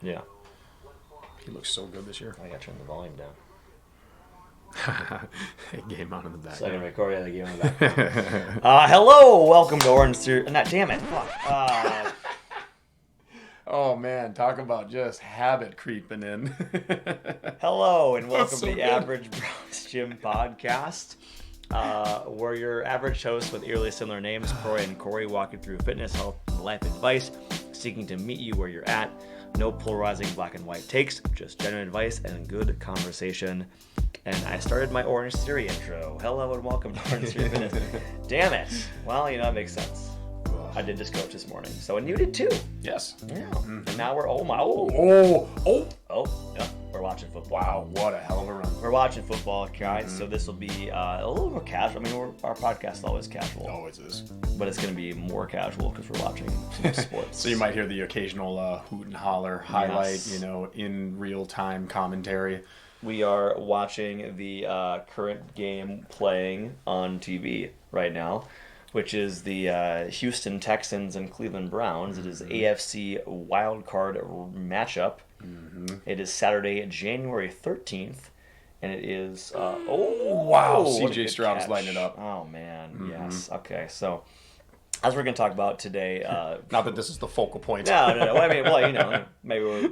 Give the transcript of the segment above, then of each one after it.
Yeah. He looks so good this year. I gotta turn the volume down. Game on in the back. Second record, yeah, the game on the back. Hello, welcome to Orange Series. Damn it, fuck. Oh man, talk about just habit creeping in. Hello, and welcome so to the good. Average Bros Gym podcast. We're your average hosts with eerily similar names, Croy and Kory, walking through fitness, health, and life advice, seeking to meet you where you're at. No polarizing black and white takes, just genuine advice and good conversation. And I started my Orange Theory intro. Hello and welcome to Orange Theory Fitness. Damn it. Well, it makes sense. I did this coach this morning. So, and you did too. Yes. Yeah. Mm-hmm. And now we're, yeah, we're watching football. Wow, what a hell of a run. We're watching football, guys. So this will be a little more casual. I mean, our podcast is always casual. Always is. But it's going to be more casual because we're watching some sports. So you might hear the occasional hoot and holler highlight, Yes. in real-time commentary. We are watching the current game playing on TV right now, which is the Houston Texans and Cleveland Browns. It is AFC wildcard matchup. Mm-hmm. It is Saturday, January 13th, and it is... Wow, what a CJ good Stroud is catch. lighting it up. Oh, man, yes. Okay, so as we're going to talk about today... Not that this is the focal point. No. I mean, well, maybe we're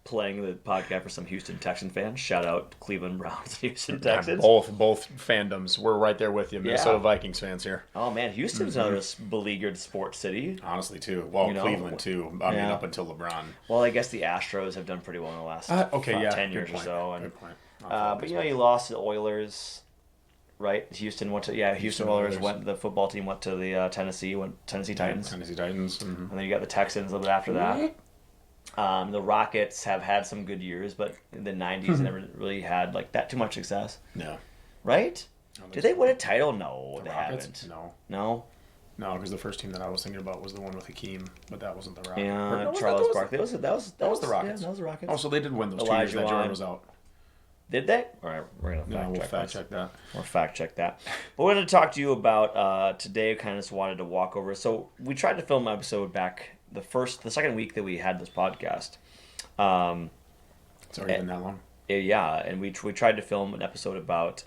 playing the podcast for some Houston Texan fans. Shout out Cleveland Browns, Houston Texans. Both fandoms. We're right there with you. Minnesota Vikings fans here. Oh, man, Houston's another beleaguered sports city. Honestly, too. Well, Cleveland, too. I mean, up until LeBron. Well, I guess the Astros have done pretty well in the last 10 years or so. And, Good point. but, you lost to the Oilers, right? Houston Oilers went. The football team went to the Tennessee Titans. Tennessee Titans. Mm-hmm. And then you got the Texans a little bit after that. The Rockets have had some good years, but in the 90s never really had that too much success. No. Right? Did they win a title? No, they Rockets? haven't. No, because the first team that I was thinking about was the one with Hakeem, but that wasn't the Rockets. Yeah, Charles Barkley. That was the Rockets. Yeah, that was the Rockets. Oh, so they did win those 2 years that Jordan was out. Did they? All right, we're going to fact check that. We'll fact check that. But we're going to talk to you about today. Kind of just wanted to walk over. So we tried to film an episode back the second week that we had this podcast. It's already been that long. Yeah, and we tried to film an episode about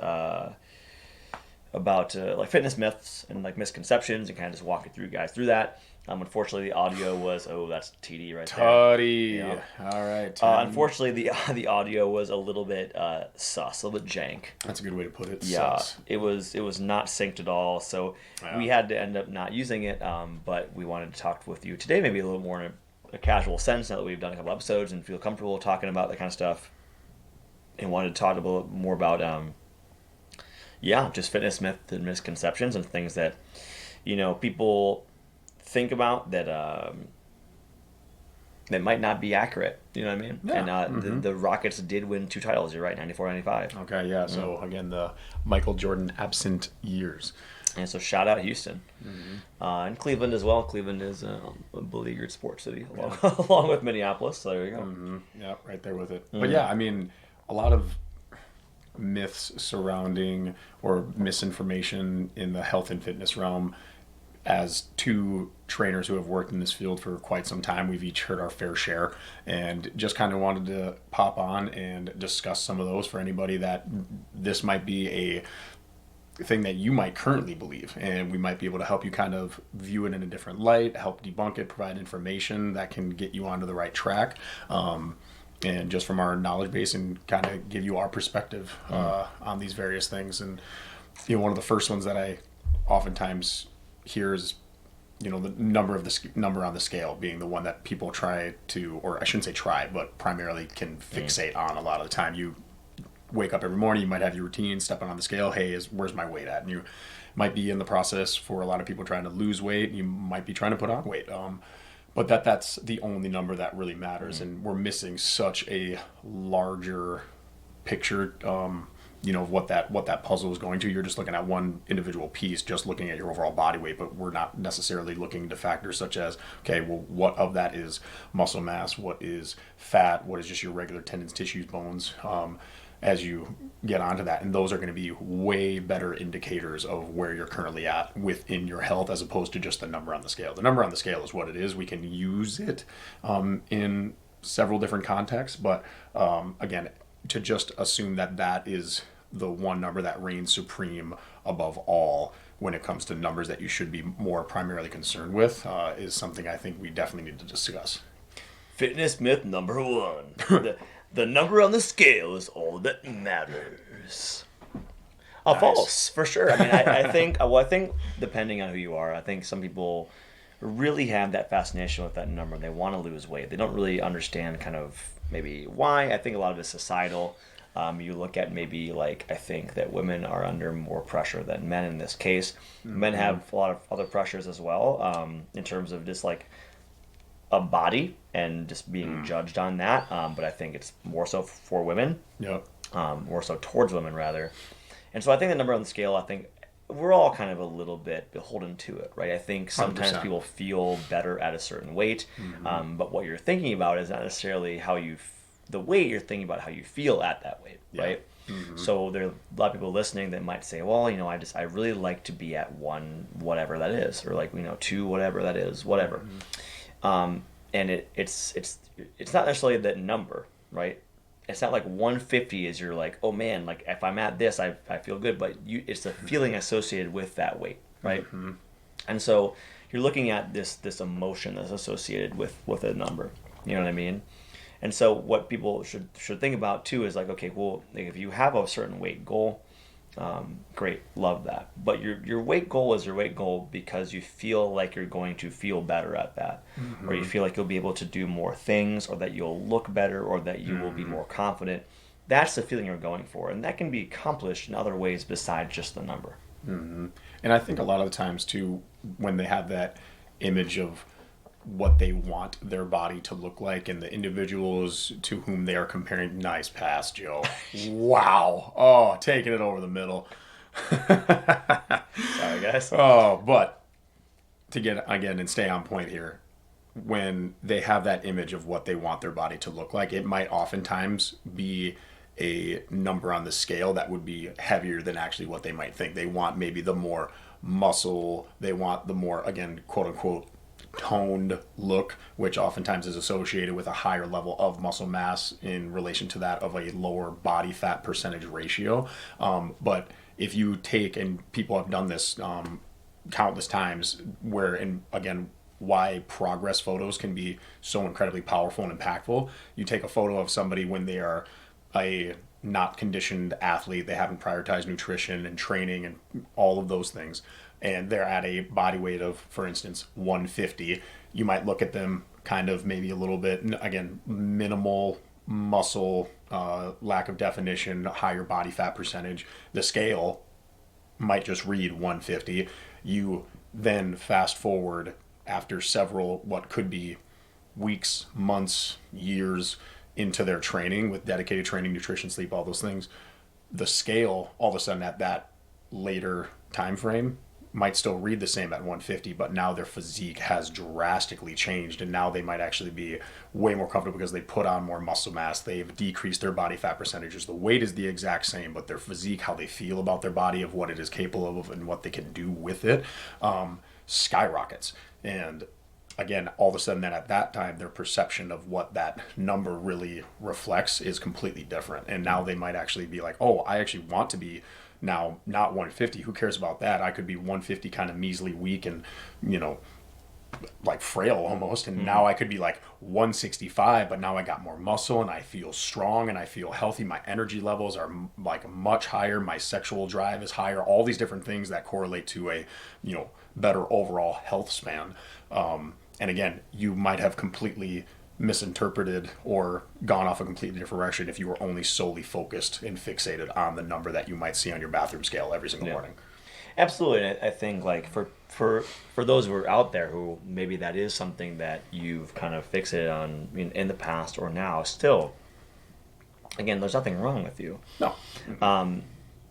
fitness myths and misconceptions and kind of just walk it through that. Unfortunately, the audio was that's TD right there. Tutty. Yeah. All right. Unfortunately, the audio was a little bit sus, a little bit jank. That's a good way to put it. Yeah, Sus. it was not synced at all. So we had to end up not using it. But we wanted to talk with you today, maybe a little more in a casual sense, now that we've done a couple episodes and feel comfortable talking about that kind of stuff. And wanted to talk a little more about just fitness myths and misconceptions and things that people think about that that might not be accurate. You know what I mean? Yeah. And the Rockets did win 2 titles. You're right, 94, 95. Okay, yeah. So again, the Michael Jordan absent years. And so shout out Houston. And Cleveland as well. Cleveland is a beleaguered sports city along with Minneapolis. So there you go. Mm-hmm. Yeah, right there with it. But yeah, I mean, a lot of myths surrounding or misinformation in the health and fitness realm. As two trainers who have worked in this field for quite some time, we've each heard our fair share, and just kind of wanted to pop on and discuss some of those for anybody that this might be a thing that you might currently believe, and we might be able to help you kind of view it in a different light, help debunk it, provide information that can get you onto the right track, and just from our knowledge base and kind of give you our perspective on these various things. And one of the first ones that I oftentimes hear is the number on the scale being the one that people try to, or I shouldn't say try, but primarily can fixate on a lot of the time. You wake up every morning, you might have your routine, stepping on the scale, where's my weight at? And you might be in the process for a lot of people trying to lose weight, you might be trying to put on weight. But that's the only number that really matters, and we're missing such a larger picture of what that puzzle is going to. You're just looking at one individual piece, just looking at your overall body weight, but we're not necessarily looking into factors such as, okay, well, what of that is muscle mass, what is fat, what is just your regular tendons, tissues, bones, as you get onto that. And those are going to be way better indicators of where you're currently at within your health, as opposed to just the number on the scale. The number on the scale is what it is. We can use it in several different contexts, but again, to just assume that that is the one number that reigns supreme above all when it comes to numbers that you should be more primarily concerned with is something I think we definitely need to discuss. Fitness myth number one. The number on the scale is all that matters. Nice. False, for sure. I mean, I think depending on who you are, I think some people really have that fascination with that number. They want to lose weight. They don't really understand kind of maybe why. I think a lot of it's societal. You look at maybe like, I think that women are under more pressure than men in this case. Mm-hmm. Men have a lot of other pressures as well, in terms of just like a body and just being judged on that. But I think it's more so for women. Yep. More so towards women rather. And so I think the number on the scale, I think we're all kind of a little bit beholden to it, right? I think sometimes 100%. People feel better at a certain weight, but what you're thinking about is not necessarily the weight. You're thinking about how you feel at that weight, right? Mm-hmm. So there are a lot of people listening that might say, well, I really like to be at 1 whatever that is, or like 2 whatever that is, whatever. Mm-hmm. And it's not necessarily that number, right? It's not like 150 is you're like, oh man, like if I'm at this, I feel good, but it's the feeling associated with that weight, right? Mm-hmm. And so you're looking at this emotion that's associated with a number, you know what I mean? And so what people should think about too is like, okay, well, like if you have a certain weight goal, great, love that. But your weight goal is your weight goal because you feel like you're going to feel better at that, or you feel like you'll be able to do more things, or that you'll look better, or that you will be more confident. That's the feeling you're going for, and that can be accomplished in other ways besides just the number. Mm-hmm. And I think a lot of the times too, when they have that image of what they want their body to look like and the individuals to whom they are comparing. Nice pass, Joe. Wow. Oh, taking it over the middle. Sorry, guys. Oh, but to get, again, and stay on point here, when they have that image of what they want their body to look like, it might oftentimes be a number on the scale that would be heavier than actually what they might think. They want maybe the more muscle, they want the more, again, quote unquote, toned look, which oftentimes is associated with a higher level of muscle mass in relation to that of a lower body fat percentage ratio. But if you take, and people have done this countless times, where, and again, why progress photos can be so incredibly powerful and impactful. You take a photo of somebody when they are a not conditioned athlete, they haven't prioritized nutrition and training and all of those things, and they're at a body weight of, for instance, 150, you might look at them kind of maybe a little bit, again, minimal muscle, lack of definition, higher body fat percentage. The scale might just read 150. You then fast forward after several, what could be weeks, months, years into their training with dedicated training, nutrition, sleep, all those things. The scale, all of a sudden at that later time frame, might still read the same at 150, but now their physique has drastically changed, and now they might actually be way more comfortable because they put on more muscle mass, they've decreased their body fat percentages, the weight is the exact same, but their physique, how they feel about their body, of what it is capable of and what they can do with it, skyrockets. And again, all of a sudden then at that time, their perception of what that number really reflects is completely different. And now they might actually be like, oh, I actually want to be now not 150. Who cares about that? I could be 150 kind of measly weak and, like frail almost. And now I could be like 165, but now I got more muscle and I feel strong and I feel healthy. My energy levels are like much higher. My sexual drive is higher. All these different things that correlate to a, better overall health span. And again, you might have completely misinterpreted or gone off a completely different direction if you were only solely focused and fixated on the number that you might see on your bathroom scale every single morning. Absolutely. And I think like for those who are out there who maybe that is something that you've kind of fixated on in the past or now still, again, there's nothing wrong with you. No.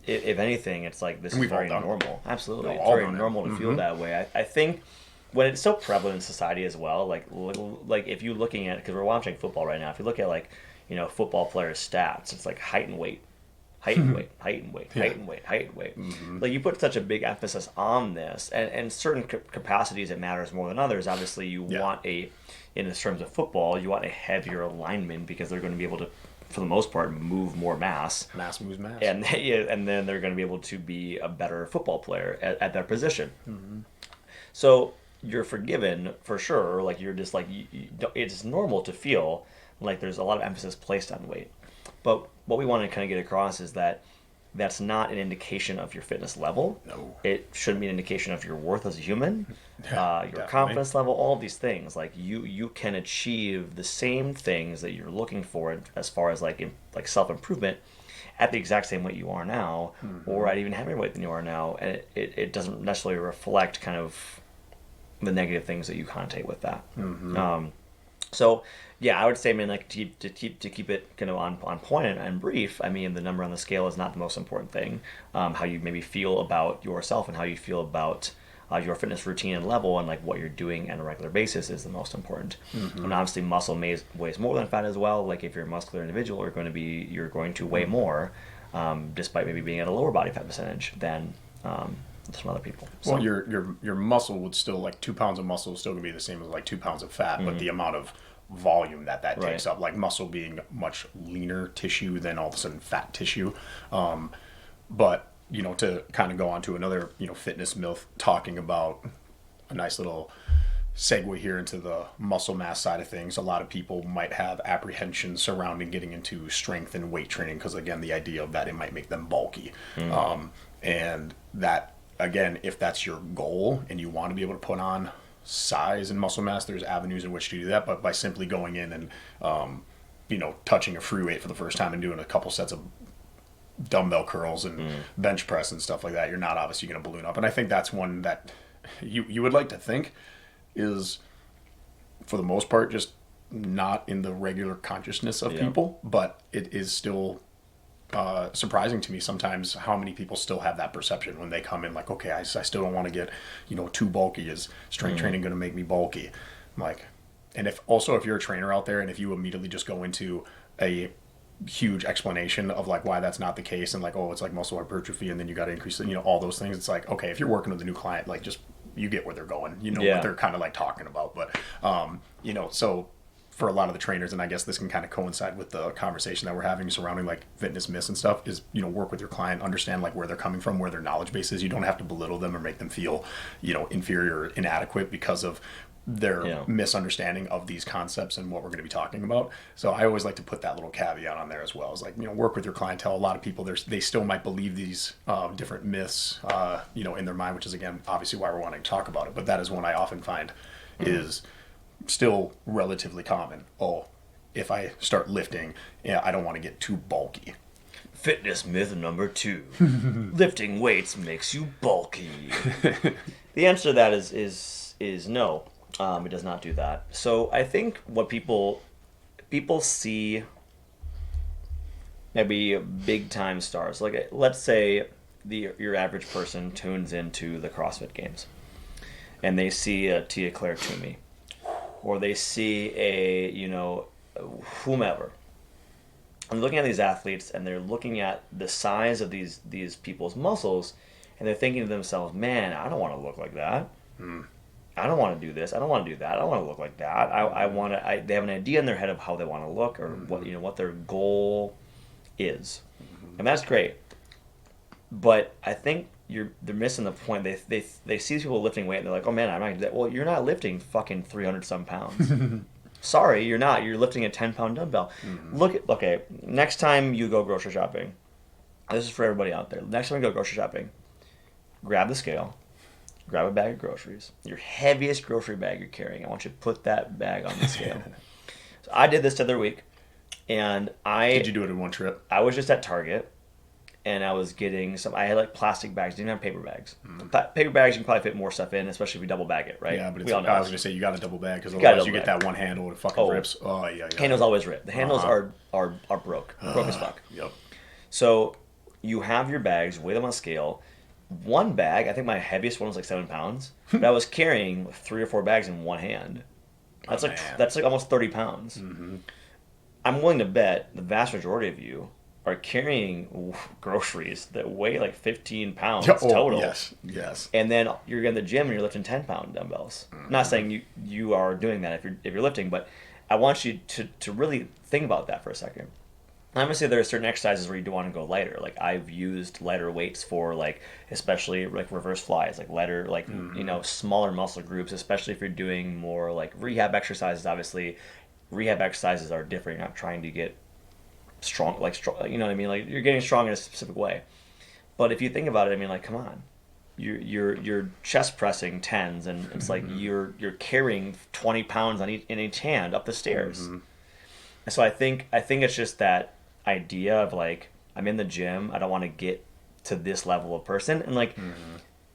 If anything, it's like this is very normal. Absolutely. No, it's very normal to feel that way. I think when it's so prevalent in society as well, like if you're looking at, because we're watching football right now, if you look at football players' stats, it's like height and weight. height and weight, height and weight, Yeah. height and weight, height and weight. Like you put such a big emphasis on this, and certain capacities it matters more than others. Obviously, you want in terms of football, you want a heavier lineman because they're going to be able to, for the most part, move more mass. Mass moves mass. And then they're going to be able to be a better football player at that position. So you're forgiven for sure. Like you're just like it's normal to feel like there's a lot of emphasis placed on weight. But what we want to kind of get across is that that's not an indication of your fitness level. No. It shouldn't be an indication of your worth as a human, your Definitely. confidence level, all of these things. Like you can achieve the same things that you're looking for as far as like self-improvement at the exact same weight you are now, or at even heavier weight than you are now. And it doesn't necessarily reflect kind of the negative things that you connotate with that. So yeah, I would say, I mean, like to keep it kind of on point and brief. I mean, the number on the scale is not the most important thing. How you maybe feel about yourself and how you feel about your fitness routine and level and like what you're doing on a regular basis is the most important. And obviously, muscle weighs more than fat as well. Like if you're a muscular individual, you're going to weigh more, despite maybe being at a lower body fat percentage than some other people. So, Well, your muscle would still, like 2 pounds of muscle is still gonna be the same as like 2 pounds of fat, but the amount of volume that takes up, like muscle being much leaner tissue than all of a sudden fat tissue. But to kind of go on to another fitness myth, talking about a nice little segue here into the muscle mass side of things. A lot of people might have apprehension surrounding getting into strength and weight training because, again, the idea of that it might make them bulky. And that, again, if that's your goal and you want to be able to put on size and muscle mass, there's avenues in which to do that. But by simply going in and touching a free weight for the first time and doing a couple sets of dumbbell curls and bench press and stuff like that, you're not obviously going to balloon up. And I think that's one that you would like to think is, for the most part, just not in the regular consciousness of people, but it is still surprising to me sometimes how many people still have that perception when they come in, like, okay, I still don't want to get too bulky. Is strength training going to make me bulky? I'm like, and if you're a trainer out there and if you immediately just go into a huge explanation of like why that's not the case and like, oh, it's like muscle hypertrophy and then you got to increase all those things, it's like, okay, if you're working with a new client, like just you get where they're going, what they're kind of like talking about. But so for a lot of the trainers, and I guess this can kind of coincide with the conversation that we're having surrounding like fitness myths and stuff, is work with your client, understand like where they're coming from, where their knowledge base is. You don't have to belittle them or make them feel inferior or inadequate because of their misunderstanding of these concepts and what we're going to be talking about. So I always like to put that little caveat on there as well. It's like, work with your clientele. A lot of people, they still might believe these different myths, in their mind, which is, again, obviously why we're wanting to talk about it. But that is one I often find is still relatively common. Oh, if I start lifting, I don't want to get too bulky. fitness myth number 2: lifting weights makes you bulky. The answer to that is no. It does not do that. So I think what people see maybe big time stars, like let's say your average person tunes into the CrossFit Games and they see a Tia Claire Toomey, or they see a whomever. I'm looking at these athletes and they're looking at the size of these people's muscles and they're thinking to themselves, man, I don't want to look like that. I don't want to do this. I don't want to do that. I don't want to look like that. They have an idea in their head of how they want to look, or what their goal is, and that's great. But I think they're missing the point. They see people lifting weight and they're like, oh man, I'm not gonna do that. Well, you're not lifting fucking 300 some pounds. Sorry, you're not. You're lifting a 10-pound dumbbell. Okay, next time you go grocery shopping, this is for everybody out there. Next time you go grocery shopping, grab the scale. Grab a bag of groceries, your heaviest grocery bag you're carrying. I want you to put that bag on the scale. So I did this the other week, and Did you do it in one trip? I was just at Target, and I was getting I had like plastic bags, didn't have paper bags. Paper bags, you can probably fit more stuff in, especially if you double bag it, right? Yeah, but I was going to say, you got a double bag, because otherwise you get that one handle and it fucking rips. Oh, yeah. Handles always rip. The handles are broke as fuck. Yep. So you have your bags, weigh them on a scale. One bag, I think my heaviest one was like 7 pounds, but I was carrying 3 or 4 bags in one hand. That's like almost 30 pounds. I'm willing to bet the vast majority of you are carrying groceries that weigh like 15 pounds Oh, total. Yes. And then you're in the gym and you're lifting 10-pound dumbbells. Not saying you are doing that if you're lifting, but I want you to really think about that for a second. I'm gonna say there are certain exercises where you do want to go lighter. Like I've used lighter weights for like, especially like reverse flies, like lighter, like smaller muscle groups, especially if you're doing more like rehab exercises. Obviously, rehab exercises are different. You're not trying to get strong, like strong, you know what I mean? Like you're getting strong in a specific way. But if you think about it, I mean, like, come on, you're chest pressing tens, and it's like you're carrying 20 pounds in each hand up the stairs. And so I think it's just that idea of like, I'm in the gym, I don't want to get to this level of person, and like,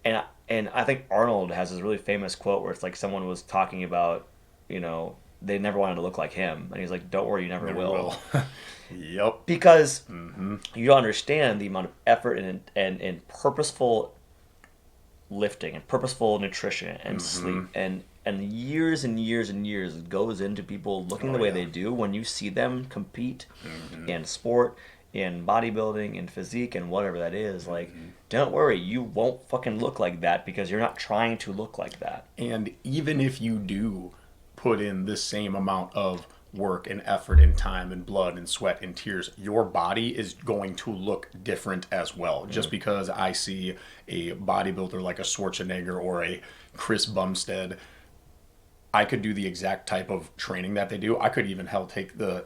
and I think Arnold has this really famous quote where it's like someone was talking about, they never wanted to look like him, and he's like, don't worry, you never will. Yep. Because you don't understand the amount of effort and purposeful lifting and purposeful nutrition and sleep and years and years and years goes into people looking the way they do when you see them compete in sport, in bodybuilding, in physique, and whatever that is. Like, don't worry, you won't fucking look like that because you're not trying to look like that. And even if you do put in the same amount of work and effort and time and blood and sweat and tears, your body is going to look different as well. Just because I see a bodybuilder like a Schwarzenegger or a Chris Bumstead, I could do the exact type of training that they do. I could even take the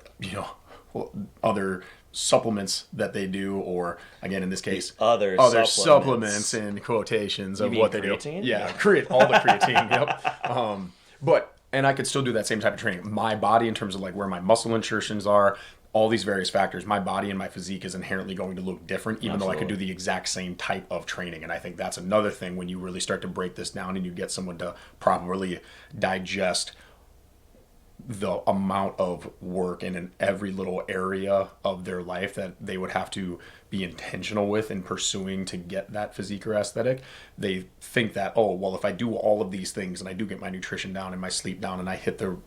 other supplements that they do, or again in this case other supplements in quotations of what they creatine? do. Yeah, all the creatine. Yep. And I could still do that same type of training. My body, in terms of like where my muscle insertions are, all these various factors, my body and my physique is inherently going to look different, even though I could do the exact same type of training. And I think that's another thing when you really start to break this down and you get someone to properly digest the amount of work in every little area of their life that they would have to be intentional with in pursuing to get that physique or aesthetic. They think that, oh, well, if I do all of these things and I do get my nutrition down and my sleep down and I hit the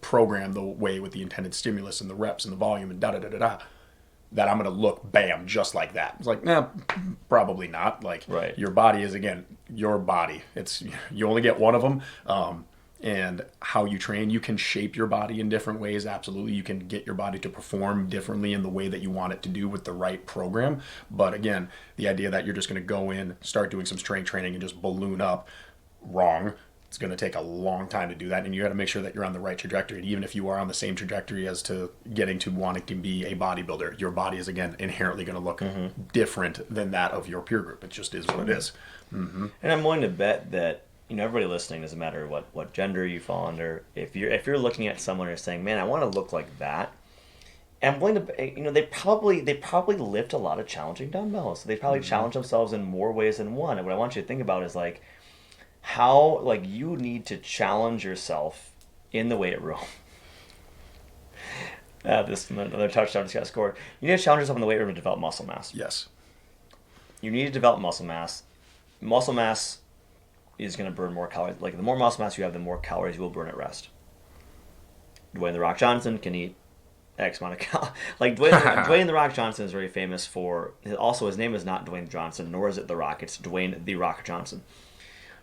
program the way with the intended stimulus and the reps and the volume and da-da-da-da-da, that I'm going to look, bam, just like that. It's like, nah, probably not. Like, right. Your body is, again, your body. You only get one of them. And how you train, you can shape your body in different ways. Absolutely. You can get your body to perform differently in the way that you want it to do with the right program. But again, the idea that you're just going to go in, start doing some strength training and just balloon up, wrong. It's going to take a long time to do that. And you got to make sure that you're on the right trajectory. And even if you are on the same trajectory as to getting to wanting to be a bodybuilder, your body is, again, inherently going to look different than that of your peer group. It just is what it is. And I'm willing to bet that, everybody listening, doesn't matter what gender you fall under, if you're looking at someone and saying, man, I want to look like that, and I'm willing to, they probably lift a lot of challenging dumbbells. So they probably challenge themselves in more ways than one. And what I want you to think about is like how like you need to challenge yourself in the weight room. Another touchdown just got scored. You need to challenge yourself in the weight room to develop muscle mass. Yes. You need to develop muscle mass. Muscle mass is going to burn more calories. Like, the more muscle mass you have, the more calories you will burn at rest. Dwayne "The Rock" Johnson can eat X amount of calories. Like, Dwayne "The Rock" Johnson is very famous for... Also, his name is not Dwayne Johnson, nor is it The Rock. It's Dwayne "The Rock" Johnson.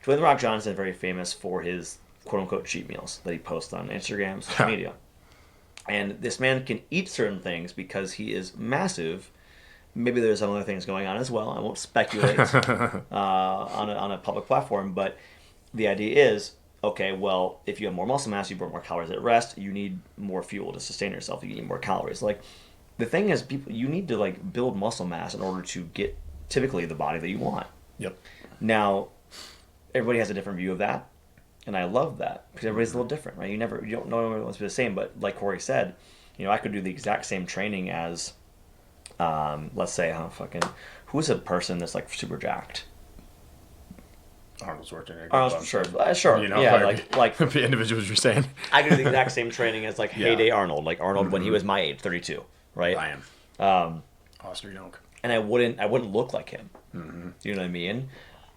Dwayne "The Rock" Johnson is very famous for his quote-unquote cheat meals that he posts on Instagram, social media. And this man can eat certain things because he is massive. Maybe there's some other things going on as well. I won't speculate on a public platform, but the idea is, okay, well, if you have more muscle mass, you burn more calories at rest. You need more fuel to sustain yourself. You need more calories. Like, the thing is, you need to like build muscle mass in order to get typically the body that you want. Yep. Now, everybody has a different view of that, and I love that because everybody's a little different, right? You don't know everyone's the same, but like Kory said, I could do the exact same training as. Let's say, who's a person that's like super jacked? Arnold Schwarzenegger. Sure. Yeah, like the individuals you're saying. I could do the exact same training as like heyday Arnold, like Arnold when he was my age, 32, right? I am. Austrian oak. And I wouldn't look like him. Mm-hmm. You know what I mean?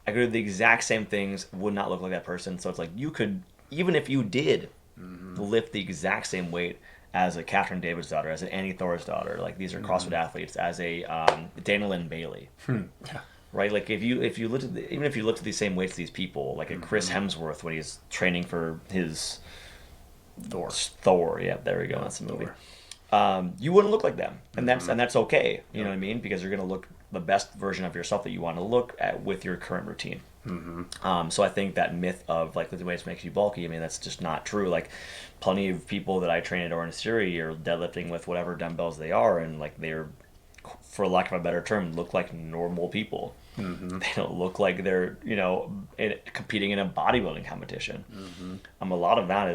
I could do the exact same things, would not look like that person. So it's like you could, even if you did lift the exact same weight as a Catherine David's daughter, as an Annie Thor's daughter. Like these are CrossFit athletes, as a Dana Lynn Bailey. Right, like if you looked at even if you looked at these same weights, these people, like a Chris Hemsworth when he's training for his Thor, yeah, there we go, that's the movie. You wouldn't look like them, and that's okay. You know what I mean? Because you're gonna look the best version of yourself that you want to look at with your current routine. So I think that myth of like the weights makes you bulky, I mean, that's just not true. Like plenty of people that I train at Orange Theory are deadlifting with whatever dumbbells they are, and like they're, for lack of a better term, look like normal people. They don't look like they're, you know, competing in a bodybuilding competition. A lot of that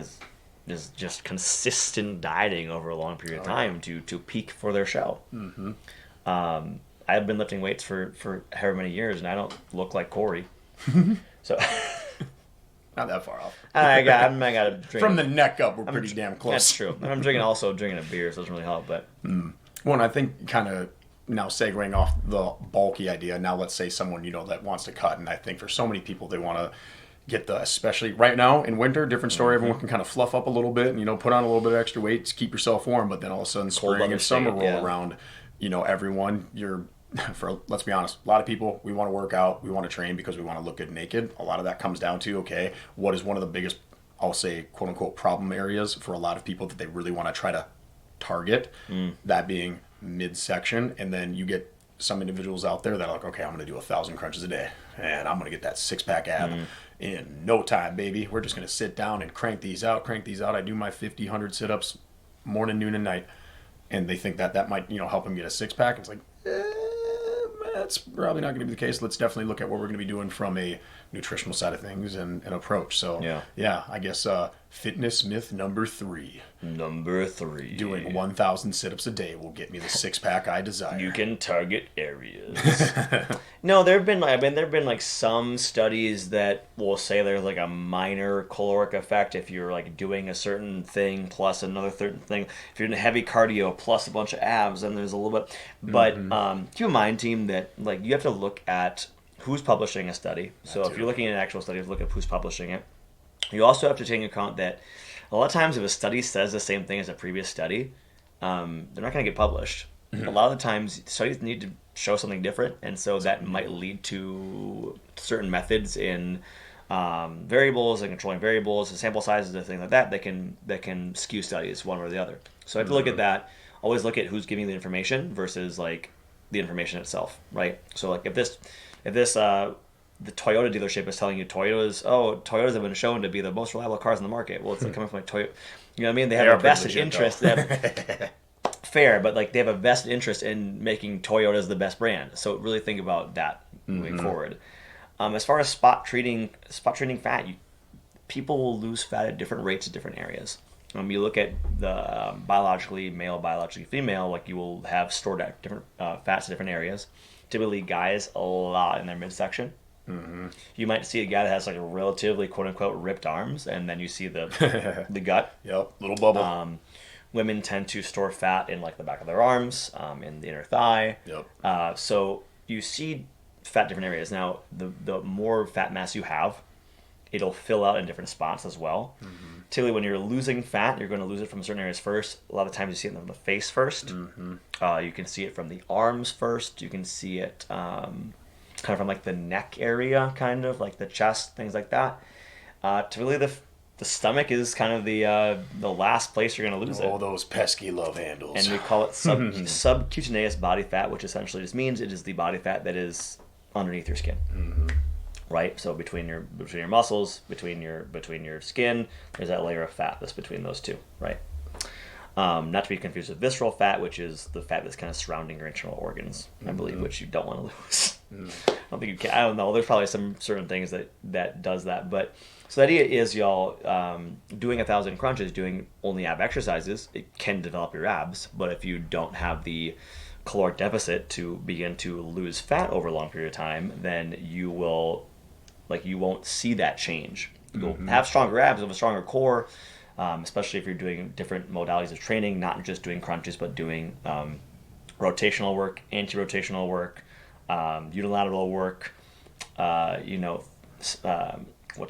is just consistent dieting over a long period of time to peak for their show. I've been lifting weights for however many years, and I don't look like Kory. So not that far off. I got to drink. From the neck up, we're pretty damn close. That's true. And I'm drinking a beer, so it doesn't really help. But well, and I think kind of now segueing off the bulky idea, now let's say someone, you know, that wants to cut, and I think for so many people they want to get the, especially right now in winter, different story, everyone can kind of fluff up a little bit and, you know, put on a little bit of extra weight to keep yourself warm, but then all of a sudden spring and summer roll around, you know, everyone, let's be honest, a lot of people, we want to work out, we want to train because we want to look good naked. A lot of that comes down to, okay, what is one of the biggest, I'll say, quote unquote, problem areas for a lot of people that they really want to try to target, that being midsection. And then you get some individuals out there that are like, okay, I'm going to do 1,000 crunches a day and I'm going to get that six-pack ab in no time, baby. We're just going to sit down and crank these out. I do my 50, 100 sit-ups morning, noon, and night. And they think that might, you know, help them get a six-pack. It's like, that's probably not going to be the case. Let's definitely look at what we're going to be doing from a nutritional side of things and approach. So, yeah, I guess fitness myth number 3. Doing 1,000 sit-ups a day will get me the six-pack I desire. You can target areas. No, there have been like some studies that will say there's like a minor caloric effect if you're like doing a certain thing plus another certain thing. If you're doing heavy cardio plus a bunch of abs, then there's a little bit. But keep in mind, team, that like you have to look at who's publishing a study. So if you're looking at an actual study, look at who's publishing it. You also have to take into account that a lot of times if a study says the same thing as a previous study, they're not going to get published. A lot of the times studies need to show something different, and so that might lead to certain methods in variables and controlling variables and sample sizes and things like that that can skew studies one way or the other. So I have to look at that. Always look at who's giving the information versus like the information itself, right? So like if the Toyota dealership is telling you Toyotas have been shown to be the most reliable cars in the market. Well, it's like coming from like Toyota. You know what I mean? They have a vested interest. Fair, but like they have a vested interest in making Toyotas the best brand. So really think about that moving forward. As far as spot treating fat, people will lose fat at different rates at different areas. You look at the biologically male, biologically female, like you will have stored at different fats at different areas. Typically, guys a lot in their midsection. You might see a guy that has like a relatively quote unquote ripped arms, and then you see the gut. Yep, little bubble. Women tend to store fat in like the back of their arms, in the inner thigh. Yep. So you see fat in different areas. Now, the more fat mass you have, it'll fill out in different spots as well. Typically, when you're losing fat, you're going to lose it from certain areas first. A lot of times you see it from the face first. You can see it from the arms first. You can see it kind of from like the neck area, kind of like the chest, things like that. Typically, the stomach is kind of the last place you're going to lose it. Oh, those pesky love handles. And we call it subcutaneous body fat, which essentially just means it is the body fat that is underneath your skin. Right? So between your muscles, between your skin, there's that layer of fat that's between those two, right? Not to be confused with visceral fat, which is the fat that's kind of surrounding your internal organs, I believe, which you don't want to lose. I don't think you can. I don't know. There's probably some certain things that does that. But so the idea is, y'all, doing 1,000 crunches, doing only ab exercises, it can develop your abs. But if you don't have the caloric deficit to begin to lose fat over a long period of time, then you won't see that change. You'll have stronger abs, you'll have a stronger core, especially if you're doing different modalities of training, not just doing crunches, but doing rotational work, anti-rotational work, unilateral work, what's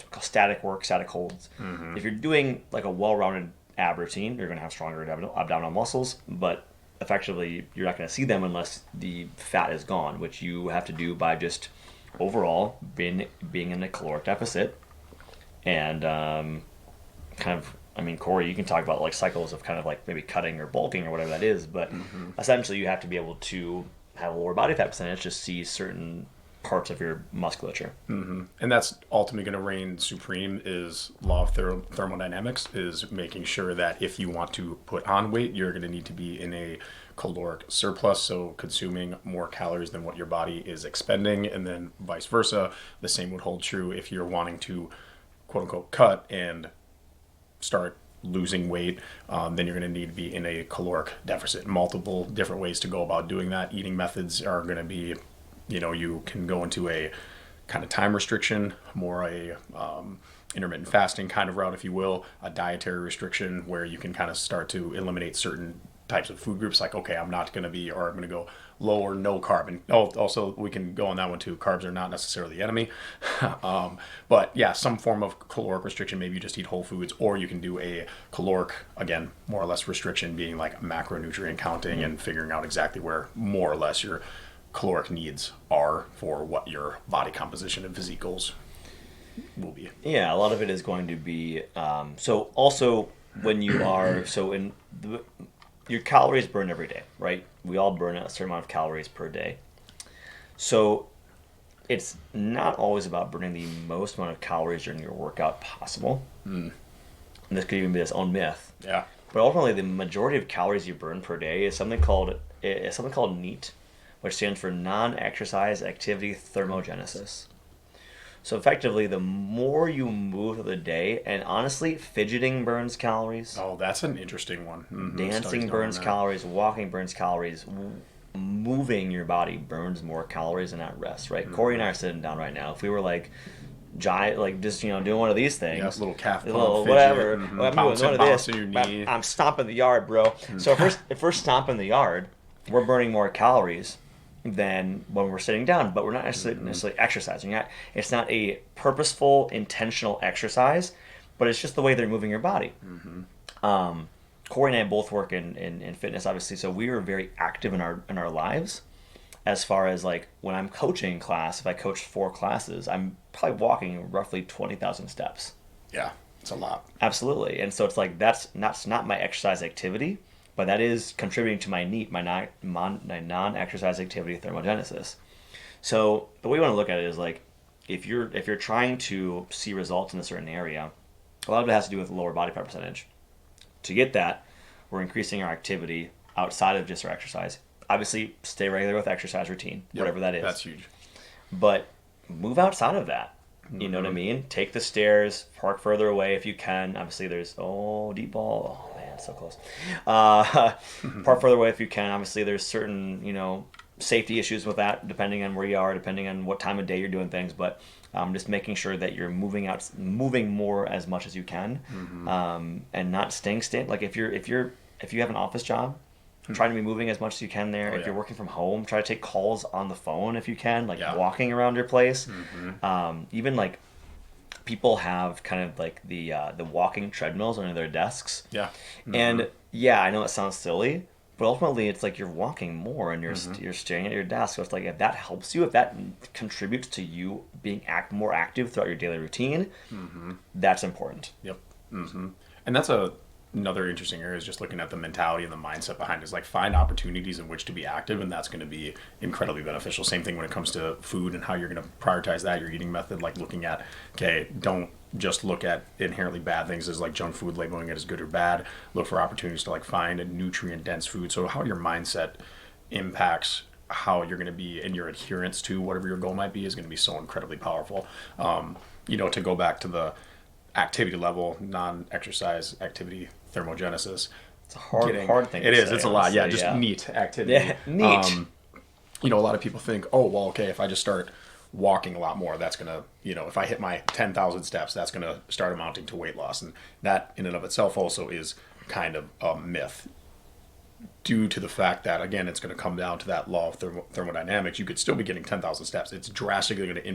called static work, static holds. If you're doing like a well-rounded ab routine, you're going to have stronger abdominal muscles, but effectively you're not going to see them unless the fat is gone, which you have to do by just overall being in a caloric deficit. And kind of, I mean, Kory, you can talk about like cycles of kind of like maybe cutting or bulking or whatever that is, but essentially you have to be able to have a lower body fat percentage to see certain parts of your musculature. And that's ultimately going to reign supreme is law of thermodynamics, is making sure that if you want to put on weight, you're going to need to be in a caloric surplus, so consuming more calories than what your body is expending, and then vice versa. The same would hold true if you're wanting to quote unquote cut and start losing weight, then you're going to need to be in a caloric deficit. Multiple different ways to go about doing that. Eating methods are going to be, you can go into a kind of time restriction, more a intermittent fasting kind of route, if you will, a dietary restriction where you can kind of start to eliminate certain types of food groups, like, okay, I'm not going to be, or I'm going to go low or no carb. And also we can go on that one too. Carbs are not necessarily the enemy. But yeah, some form of caloric restriction. Maybe you just eat whole foods, or you can do a caloric, again, more or less restriction, being like macronutrient counting and figuring out exactly where more or less your caloric needs are for what your body composition and physique goals will be. Yeah, a lot of it is going to be, so also when you are, your calories burn every day, right? We all burn a certain amount of calories per day. So it's not always about burning the most amount of calories during your workout possible. And this could even be its own myth. Yeah. But ultimately, the majority of calories you burn per day is something called NEAT, which stands for non-exercise activity thermogenesis. So effectively, the more you move through the day, and honestly, fidgeting burns calories. Oh, that's an interesting one. Dancing burns calories. Walking burns calories. Moving your body burns more calories than at rest, right? Kory and I are sitting down right now. If we were like just doing one of these things, yeah, little calf pump, little fidget, whatever. I'm doing one of this. Your knee. I'm stomping the yard, bro. So if we're stomping the yard, we're burning more calories than when we're sitting down, but we're not necessarily exercising. It's not a purposeful, intentional exercise, but it's just the way they're moving your body. Kory and I both work in fitness, obviously, so we are very active in our lives. As far as like when I'm coaching class, if I coach 4 classes, I'm probably walking roughly 20,000 steps. Yeah, it's a lot. Absolutely, and so it's like that's not my exercise activity, but that is contributing to my NEAT, my non-exercise activity thermogenesis. So the way you want to look at it is like, if you're trying to see results in a certain area, a lot of it has to do with lower body fat percentage. To get that, we're increasing our activity outside of just our exercise. Obviously, stay regular with exercise routine, whatever that is. That's huge. But move outside of that. You know what I mean? Take the stairs, park further away if you can. Obviously, there's, deep ball. Oh, man, so close. Park further away if you can. Obviously, there's certain, safety issues with that, depending on where you are, depending on what time of day you're doing things. But just making sure that you're moving more as much as you can, and not staying. Like if you have an office job, trying to be moving as much as you can there. If you're working from home, try to take calls on the phone if you can, walking around your place. Even like people have kind of like the walking treadmills under their desks. Yeah. And yeah, I know it sounds silly, but ultimately it's like you're walking more and you're staring at your desk. So it's like, if that helps you, if that contributes to you being more active throughout your daily routine, that's important. Yep. And that's another interesting area, is just looking at the mentality and the mindset behind it. Is like, find opportunities in which to be active, and that's going to be incredibly beneficial. Same thing when it comes to food and how you're going to prioritize that, your eating method, like looking at, okay, don't just look at inherently bad things as like junk food, labeling it as good or bad. Look for opportunities to like find a nutrient dense food. So how your mindset impacts how you're going to be, and your adherence to whatever your goal might be is going to be so incredibly powerful. To go back to the activity level, non-exercise activity thermogenesis. It's a hard thing. It is. Say, it's a lot. Yeah, just neat activity. Yeah, neat. A lot of people think, if I just start walking a lot more, that's gonna, if I hit my 10,000 steps, that's gonna start amounting to weight loss, and that in and of itself also is kind of a myth. due to the fact that, again, it's going to come down to that law of thermodynamics. You could still be getting 10,000 steps. It's drastically going to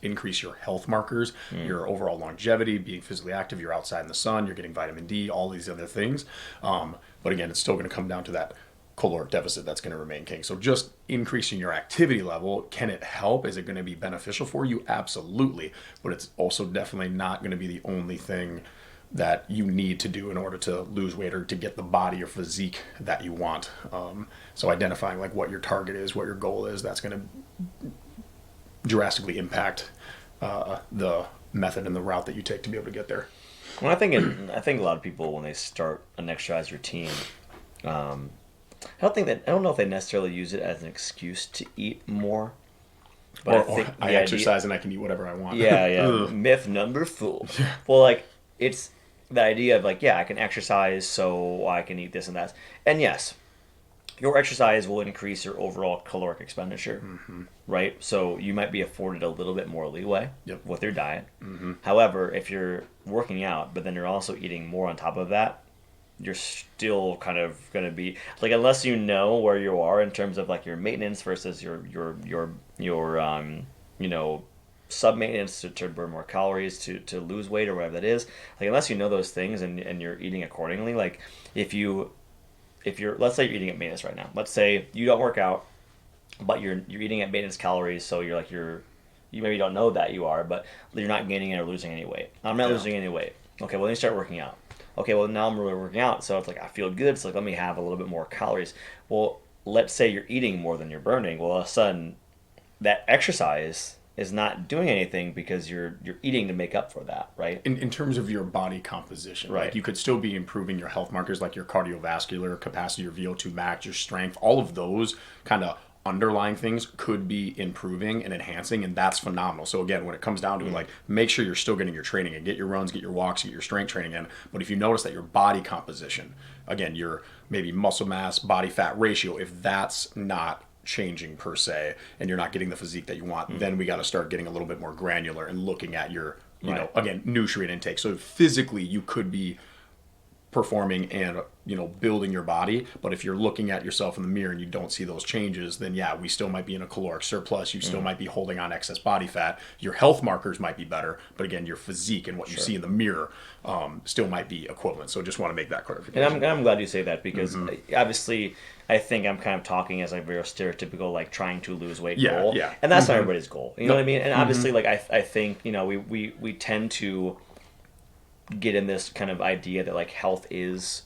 increase your health markers, your overall longevity, being physically active. You're outside in the sun, you're getting vitamin D, all these other things. But again, it's still going to come down to that caloric deficit that's going to remain king. So just increasing your activity level, can it help? Is it going to be beneficial for you? Absolutely. But it's also definitely not going to be the only thing that you need to do in order to lose weight or to get the body or physique that you want. So identifying like what your target is, what your goal is, that's going to drastically impact the method and the route that you take to be able to get there. Well, I think a lot of people, when they start an exercise routine, I don't know if they necessarily use it as an excuse to eat more. But I think I exercise and I can eat whatever I want. Yeah. Myth number 4. Well, like, it's the idea of like, yeah, I can exercise so I can eat this and that. And yes, your exercise will increase your overall caloric expenditure, right? So you might be afforded a little bit more leeway with your diet. However, if you're working out, but then you're also eating more on top of that, you're still kind of going to be like, unless you know where you are in terms of like your maintenance versus your sub maintenance to burn more calories to lose weight or whatever that is. Like, unless you know those things and you're eating accordingly, like if you're, let's say you're eating at maintenance right now. Let's say you don't work out, but you're eating at maintenance calories, so you maybe don't know that you are, but you're not gaining or losing any weight. I'm not losing any weight. Okay, well then you start working out. Okay, well now I'm really working out, so it's like I feel good, so like let me have a little bit more calories. Well, let's say you're eating more than you're burning. Well, all of a sudden, that exercise is not doing anything because you're eating to make up for that, right? In terms of your body composition, right? Like you could still be improving your health markers, like your cardiovascular capacity, your VO2 max, your strength, all of those kind of underlying things could be improving and enhancing, and that's phenomenal. So again, when it comes down to like, make sure you're still getting your training and get your runs, get your walks, get your strength training in. But if you notice that your body composition, again, your maybe muscle mass, body fat ratio, if that's not changing per se, and you're not getting the physique that you want, then we got to start getting a little bit more granular and looking at your, you know, again, nutrient intake. So physically you could be performing and, you know, building your body, but if you're looking at yourself in the mirror and you don't see those changes, then yeah, we still might be in a caloric surplus. You still might be holding on excess body fat. Your health markers might be better, but again, your physique and what you see in the mirror still might be equivalent. So just want to make that clarification. And I'm glad you say that, because obviously I think I'm kind of talking as a very stereotypical, like, trying to lose weight goal. Yeah. And that's not everybody's goal. You know what I mean? And obviously, like, I think, you know, we tend to get in this kind of idea that like health is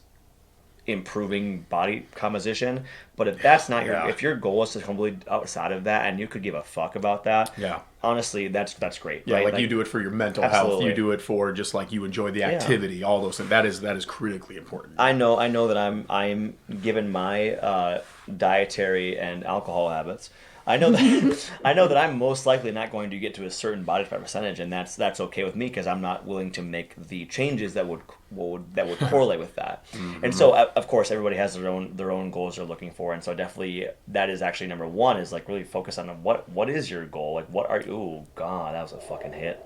improving body composition, but if that's not if your goal is to completely outside of that and you could give a fuck about that, honestly, that's great. Yeah, right? like you do it for your mental health, you do it for just like you enjoy the activity, all those things. That is critically important. I know that I'm given my dietary and alcohol habits, I know that I'm most likely not going to get to a certain body fat percentage, and that's okay with me, because I'm not willing to make the changes that would correlate with that. And so, of course, everybody has their own goals they're looking for, and so definitely that is actually number one, is like really focus on what is your goal, like what are you? Oh God, that was a fucking hit.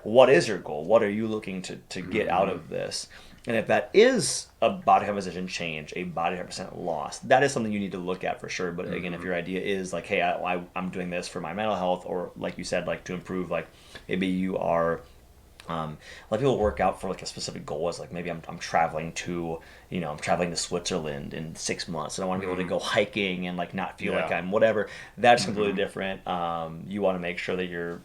What is your goal? What are you looking to get out of this? And if that is a body composition change, a body fat percent loss, that is something you need to look at for sure. But again, if your idea is like, hey, I'm doing this for my mental health, or like you said, like to improve, like maybe you are, a lot of people work out for like a specific goal. Is like, maybe I'm traveling to Switzerland in 6 months, and I want to be able to go hiking and like not feel like I'm whatever. That's completely different. You want to make sure that you're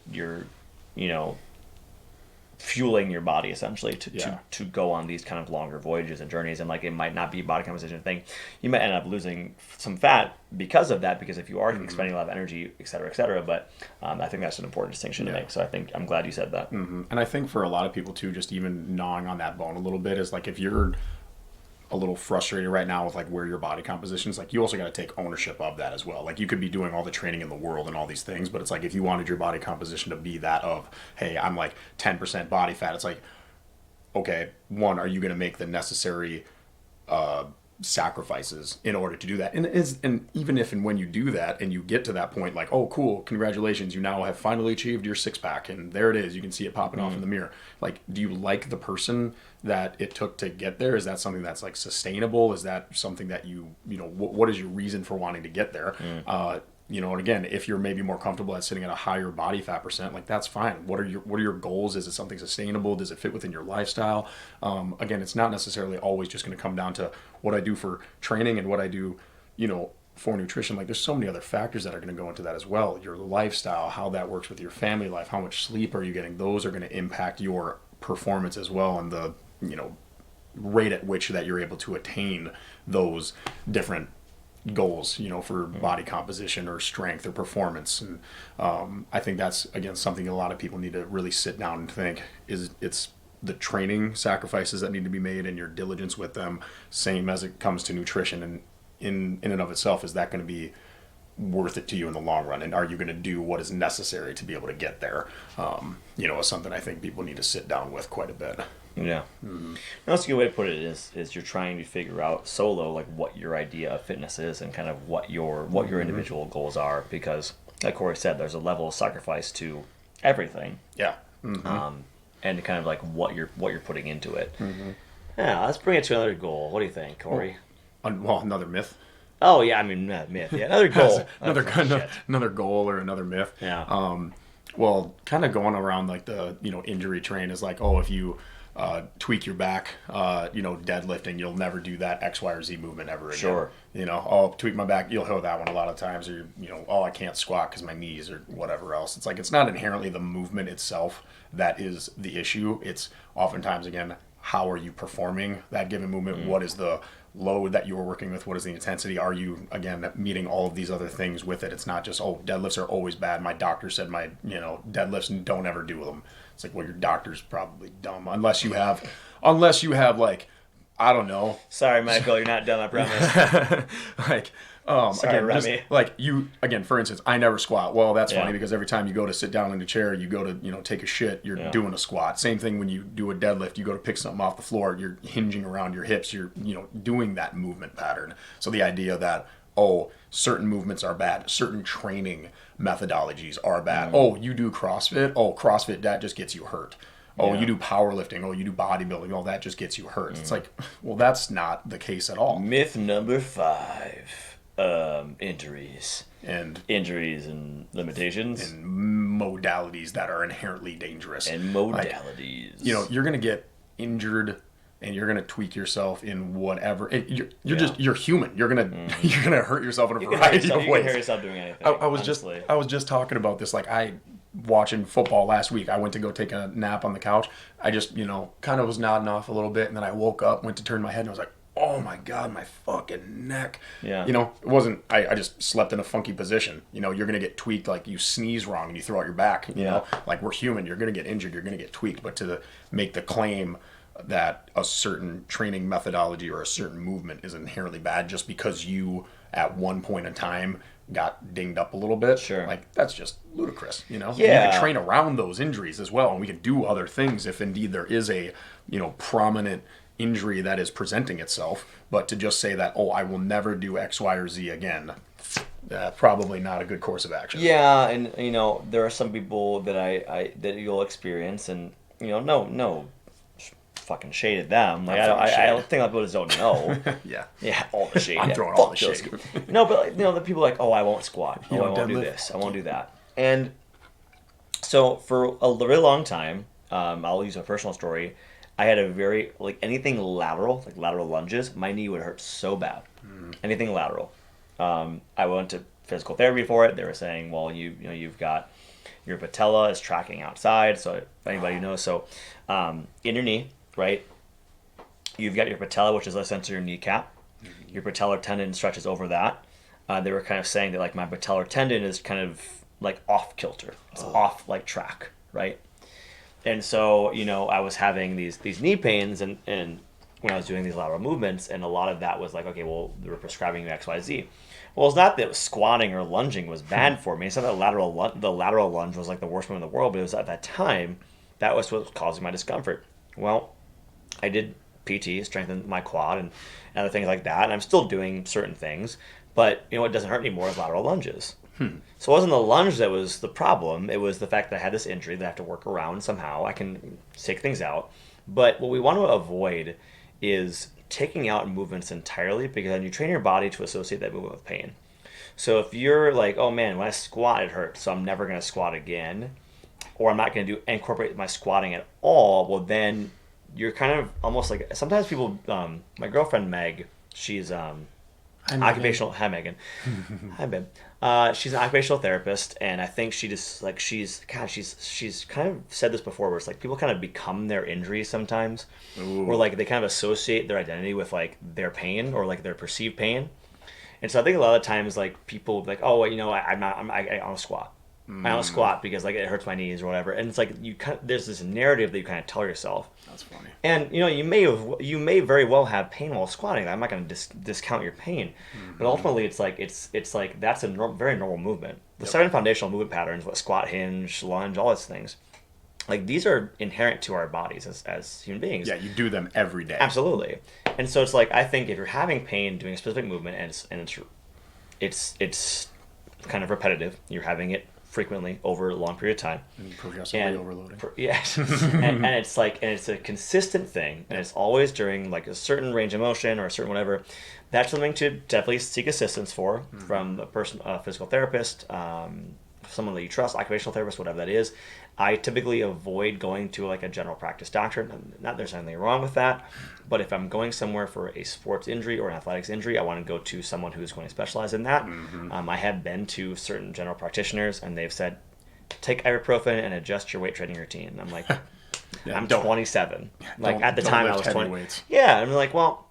fueling your body essentially to go on these kind of longer voyages and journeys, and like it might not be a body composition thing. You might end up losing some fat because of that, because if you are expending a lot of energy, et cetera, but I think that's an important distinction to make. So I think I'm glad you said that. And I think for a lot of people too, just even gnawing on that bone a little bit is like, if you're a little frustrated right now with like where your body composition is, like you also got to take ownership of that as well. Like you could be doing all the training in the world and all these things, but it's like, if you wanted your body composition to be that of, hey, I'm like 10% body fat, it's like, okay, one, are you going to make the necessary sacrifices in order to do that. And even if and when you do that and you get to that point, like, oh, cool, congratulations, you now have finally achieved your six pack, and there it is, you can see it popping off in the mirror. Like, do you like the person that it took to get there? Is that something that's like sustainable? Is that something that you know, what is your reason for wanting to get there? You know, and again, if you're maybe more comfortable at sitting at a higher body fat percent, like that's fine. What are your goals? Is it something sustainable? Does it fit within your lifestyle? Again, it's not necessarily always just going to come down to what I do for training and what I do, you know, for nutrition. Like there's so many other factors that are going to go into that as well. Your lifestyle, how that works with your family life, how much sleep are you getting? Those are going to impact your performance as well, and the, you know, rate at which that you're able to attain those different goals, you know, for body composition or strength or performance. And I think that's, again, something a lot of people need to really sit down and think is it's the training sacrifices that need to be made and your diligence with them, same as it comes to nutrition. And in and of itself, is that going to be worth it to you in the long run? And are you going to do what is necessary to be able to get there? You know, is something I think people need to sit down with quite a bit. Yeah. That's a good way to put it, is you're trying to figure out solo like what your idea of fitness is and kind of what your individual goals are, because like Kory said, there's a level of sacrifice to everything. Yeah. And kind of like what you're putting into it. Yeah, let's bring it to another goal. What do you think, Kory? Well, another myth. Oh yeah, I mean myth. Yeah, another goal. another goal or another myth. Yeah. Well, kind of going around like the, you know, injury train is like, oh, if you tweak your back, you know, deadlifting, you'll never do that X, Y, or Z movement ever again. Sure. You know, oh, tweak my back, you'll hear that one a lot of times. Or, you know, oh, I can't squat because my knees or whatever else. It's like, it's not inherently the movement itself that is the issue. It's oftentimes, again, how are you performing that given movement? What is the load that you're working with? What is the intensity? Are you, again, meeting all of these other things with it? It's not just, oh, deadlifts are always bad. My doctor said my, you know, deadlifts, don't ever do them. It's like, well, your doctor's probably dumb unless you have like, I don't know. Sorry, Michael, you're not done, I promise. Like, Sorry, again, Remy. just, like you, again, for instance, I never squat. Well, that's funny because every time you go to sit down in a chair, you go to, you know, take a shit, you're doing a squat. Same thing when you do a deadlift, you go to pick something off the floor, you're hinging around your hips, you're, you know, doing that movement pattern. So the idea that, oh, certain movements are bad, certain training methodologies are bad. Oh, you do CrossFit? Oh, CrossFit, that just gets you hurt. Oh, you do powerlifting. Oh, you do bodybuilding. Oh, that just gets you hurt. It's like, well, that's not the case at all. Myth number 5, injuries. And limitations. And modalities that are inherently dangerous. And modalities. Like, you know, you're going to get injured and you're going to tweak yourself in whatever. You're human. You're going to hurt yourself in a variety of ways. You can hurt yourself doing anything. I was just talking about this. Like, watching football last week, I went to go take a nap on the couch. I just, you know, kind of was nodding off a little bit, and then I woke up, went to turn my head, and I was like, oh my God, my fucking neck. Yeah. You know, it wasn't, I just slept in a funky position. You know, you're going to get tweaked, like you sneeze wrong and you throw out your back. You know, like we're human. You're going to get injured. You're going to get tweaked. But to make the claim that a certain training methodology or a certain movement is inherently bad just because you, at one point in time, got dinged up a little bit. Sure. Like, that's just ludicrous, you know? Yeah. You can train around those injuries as well, and we can do other things if indeed there is a, you know, prominent injury that is presenting itself. But to just say that, oh, I will never do X, Y, or Z again, probably not a good course of action. Yeah, and, you know, there are some people that that you'll experience, and, you know, no fucking shade at them. Like, I don't think a lot of people just don't know. Yeah, all the shade. I'm throwing all the shade. No, but, you know, the people are like, oh, I won't squat. Oh, I won't do this. I won't do that. And so for a really long time, I'll use a personal story. I had a very, like, anything lateral, like lateral lunges, my knee would hurt so bad. Anything lateral. I went to physical therapy for it. They were saying, well, you've got your patella is tracking outside. So if anybody knows, so in your knee, right, you've got your patella, which is essentially your kneecap. Your patellar tendon stretches over that. They were kind of saying that, like, my patellar tendon is kind of like off kilter. It's off, like, track, right? And so, you know, I was having these knee pains and when I was doing these lateral movements, and a lot of that was like, okay, well, they were prescribing me X, Y, Z. Well, it's not that squatting or lunging was bad for me. It's not that the lateral lunge was like the worst one in the world, but it was at that time, that was what was causing my discomfort. Well, I did PT, strengthen my quad and other things like that. And I'm still doing certain things, but what doesn't hurt anymore is lateral lunges. So it wasn't the lunge that was the problem. It was the fact that I had this injury that I have to work around somehow. I can take things out. But what we want to avoid is taking out movements entirely, because then you train your body to associate that movement with pain. So if you're like, oh man, when I squat it hurts, so I'm never going to squat again, or I'm not going to incorporate my squatting at all, well then you're kind of almost like, sometimes people, my girlfriend Meg, she's occupational. Hi Megan. Hi babe. She's an occupational therapist, and I think she just like she's kind of said this before, where it's like people kind of become their injuries sometimes, or like they kind of associate their identity with like their pain or like their perceived pain. And so I think a lot of times like people will be like, oh, I don't squat. I don't squat because like it hurts my knees or whatever. And it's like there's this narrative that you kind of tell yourself. That's funny. And you may very well have pain while squatting. I'm not going to discount your pain, but ultimately it's like that's a very normal movement. The 7 foundational movement patterns, what squat, hinge, lunge, all those things, like these are inherent to our bodies as human beings. Yeah, you do them every day. Absolutely. And so it's like, I think if you're having pain doing a specific movement and it's kind of repetitive, you're having it frequently over a long period of time, and progressively overloading. Yes. and it's a consistent thing, and it's always during like a certain range of motion or a certain whatever. That's something to definitely seek assistance for from a physical therapist, someone that you trust, occupational therapist, whatever that is. I typically avoid going to like a general practice doctor. Not there's anything wrong with that, but if I'm going somewhere for a sports injury or an athletics injury, I want to go to someone who's going to specialize in that. I have been to certain general practitioners, and they've said, take ibuprofen and adjust your weight training routine. And I'm like, I'm 27. Like at the time I was 20. Weights. Yeah, and I'm like, well,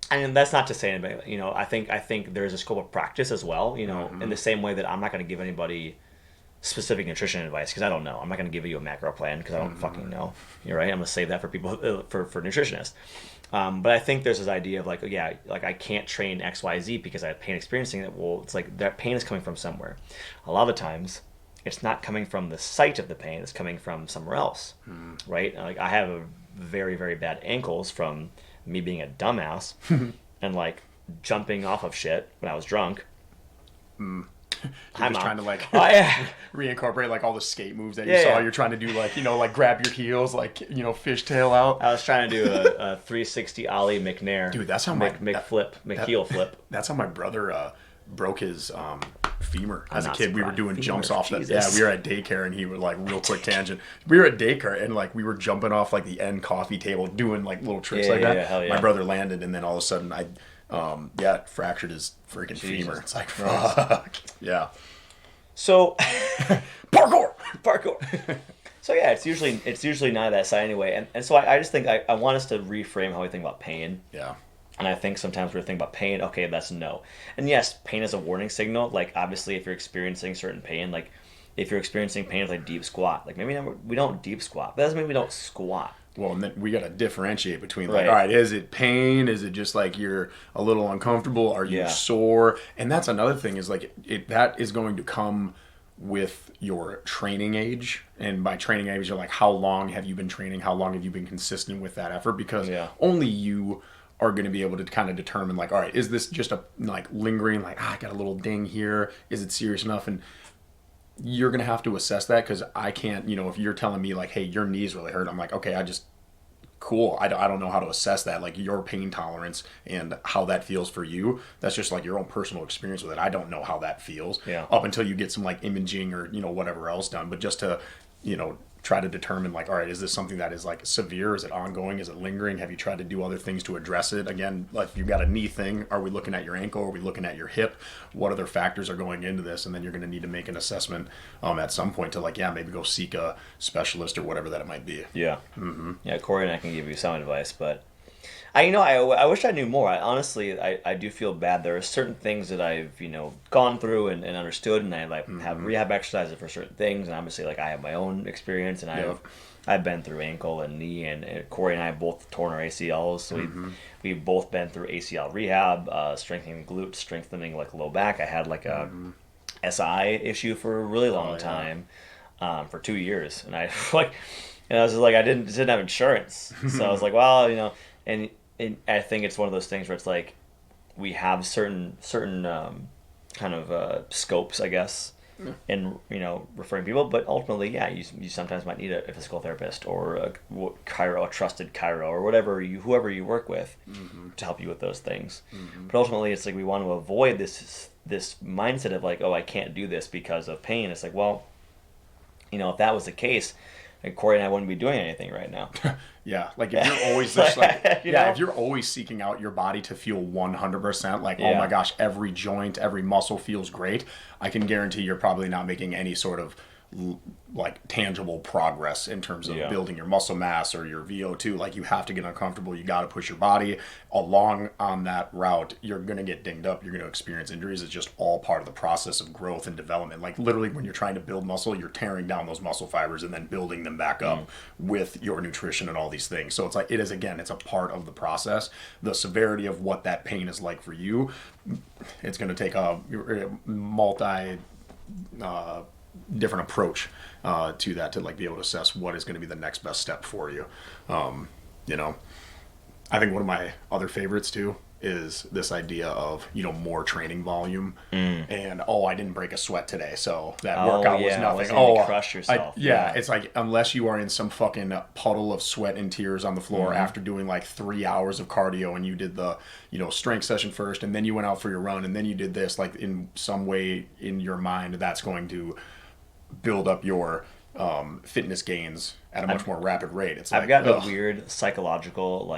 I mean, that's not to say anybody. I think there's a scope of practice as well. In the same way that I'm not going to give anybody specific nutrition advice because I don't know. I'm not going to give you a macro plan because I don't fucking know. You're right. I'm going to save that for people for nutritionists. But I think there's this idea of like, like I can't train XYZ because I have pain experiencing it. Well, it's like that pain is coming from somewhere. A lot of the times, it's not coming from the site of the pain. It's coming from somewhere else, right? Like I have a very, very bad ankles from me being a dumbass and like jumping off of shit when I was drunk. You're just trying to like reincorporate like all the skate moves that you saw. Yeah. You're trying to do like, like grab your heels, like, fishtail out. I was trying to do a 360 ollie McNair. Dude, that's how McHeel flip. That's how my brother broke his femur as a kid. We were doing jumps off that. Yeah, we were at daycare, and he would like real quick tangent. We were at daycare, and like we were jumping off like the end coffee table, doing like little tricks that. Yeah, hell yeah. My brother landed, and then all of a sudden I fractured his freaking femur. It's like, fuck. Yeah. So, parkour. So yeah, it's usually not that side anyway. And so I just think I want us to reframe how we think about pain. Yeah. And I think sometimes we're thinking about pain, okay, that's no. And yes, pain is a warning signal. Like obviously if you're experiencing certain pain, like if you're experiencing pain with like deep squat, like maybe we don't deep squat. That doesn't mean we don't squat. Well, and then we got to differentiate between like, all right, is it pain? Is it just like you're a little uncomfortable? Are you sore? And that's another thing is like that is going to come with your training age. And by training age, you're like, how long have you been training? How long have you been consistent with that effort? Because only you are going to be able to kind of determine like, all right, is this just a like lingering, like, I got a little ding here. Is it serious enough? And you're going to have to assess that because I can't, if you're telling me like, hey, your knees really hurt, I'm like, okay, cool. I don't know how to assess that, like your pain tolerance and how that feels for you. That's just like your own personal experience with it. I don't know how that feels up until you get some like imaging or, whatever else done. But just to, try to determine like, all right, is this something that is like severe? Is it ongoing? Is it lingering? Have you tried to do other things to address it? Again, like if you've got a knee thing, are we looking at your ankle? Are we looking at your hip? What other factors are going into this? And then you're going to need to make an assessment at some point to like, maybe go seek a specialist or whatever that it might be. Yeah. Yeah, Kory and I can give you some advice, but I wish I knew more. I do feel bad. There are certain things that I've, gone through and understood, and I like have rehab exercises for certain things, and obviously like I have my own experience, and I've been through ankle and knee, and Kory and I have both torn our ACLs, so we've both been through ACL rehab, strengthening glutes, strengthening like low back. I had like a SI issue for a really long time, for 2 years, and I was just like I didn't have insurance, so I was like, well, and I think it's one of those things where it's like we have certain kind of scopes, I guess, in referring people, but ultimately, yeah, you sometimes might need a physical therapist or a trusted chiro, or whoever you work with to help you with those things. But ultimately, it's like we want to avoid this mindset of like, oh, I can't do this because of pain. It's like, well, if that was the case, like Kory and I wouldn't be doing anything right now. Yeah, like if you're always just like, if you're always seeking out your body to feel 100%, like, oh my gosh, every joint, every muscle feels great, I can guarantee you're probably not making any sort of like tangible progress in terms of building your muscle mass or your VO2. Like, you have to get uncomfortable. You got to push your body along on that route. You're going to get dinged up. You're going to experience injuries. It's just all part of the process of growth and development. Like, literally, when you're trying to build muscle, you're tearing down those muscle fibers and then building them back up with your nutrition and all these things. So it's like, it's a part of the process. The severity of what that pain is like for you, it's going to take a multi different approach to that, to like be able to assess what is going to be the next best step for you. I think one of my other favorites too is this idea of more training volume and I didn't break a sweat today, so that workout was nothing. Crush yourself. It's like, unless you are in some fucking puddle of sweat and tears on the floor after doing like 3 hours of cardio, and you did the strength session first, and then you went out for your run, and then you did this, like, in some way in your mind that's going to build up your fitness gains at a much more rapid rate. It's like, I've got a weird psychological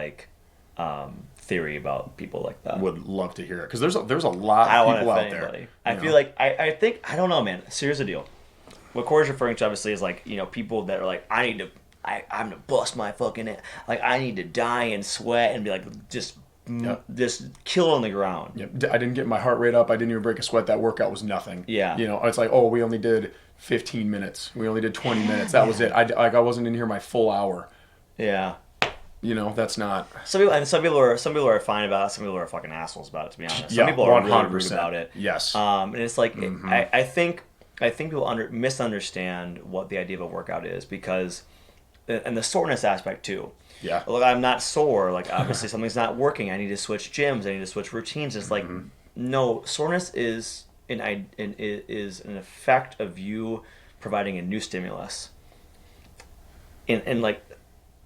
theory about people like that. Would love to hear it, because there's a lot of people out there. I feel like I think, I don't know, man. So here's the deal. What Kory's referring to obviously is like people that are like, I'm gonna bust my fucking ass. Like, I need to die and sweat and be like just kill on the ground. Yep. I didn't get my heart rate up. I didn't even break a sweat. That workout was nothing. Yeah. It's like, we only did 15 minutes. We only did 20 minutes. That was it. I wasn't in here my full hour. Yeah. That's not. Some people are fine about it. Some people are fucking assholes about it, to be honest. Some people are 100% really rude about it. Yes. And it's like, I think people misunderstand what the idea of a workout is, because, and the soreness aspect too. Yeah. Look, I'm not sore. Like, obviously something's not working. I need to switch gyms. I need to switch routines. It's like, no, soreness is an effect of you providing a new stimulus. And like,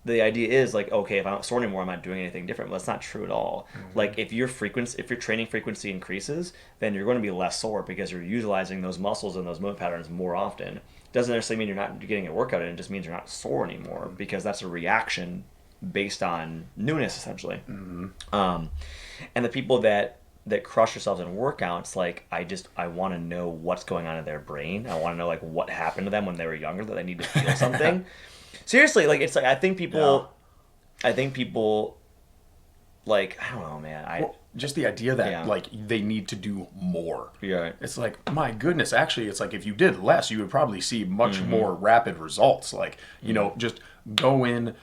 the idea is like, okay, if I'm not sore anymore, I'm not doing anything different. But that's not true at all. Like, if your training frequency increases, then you're going to be less sore because you're utilizing those muscles and those movement patterns more often. Doesn't necessarily mean you're not getting a workout in. It just means you're not sore anymore, because that's a reaction based on newness, essentially. And the people that crush themselves in workouts, like, I want to know what's going on in their brain. I want to know, like, what happened to them when they were younger that they need to feel something. Seriously, like, it's like, I think people, like, I don't know, man. Just the idea that like they need to do more. Yeah. It's like, my goodness, actually, it's like, if you did less, you would probably see much more rapid results. Like, just go in,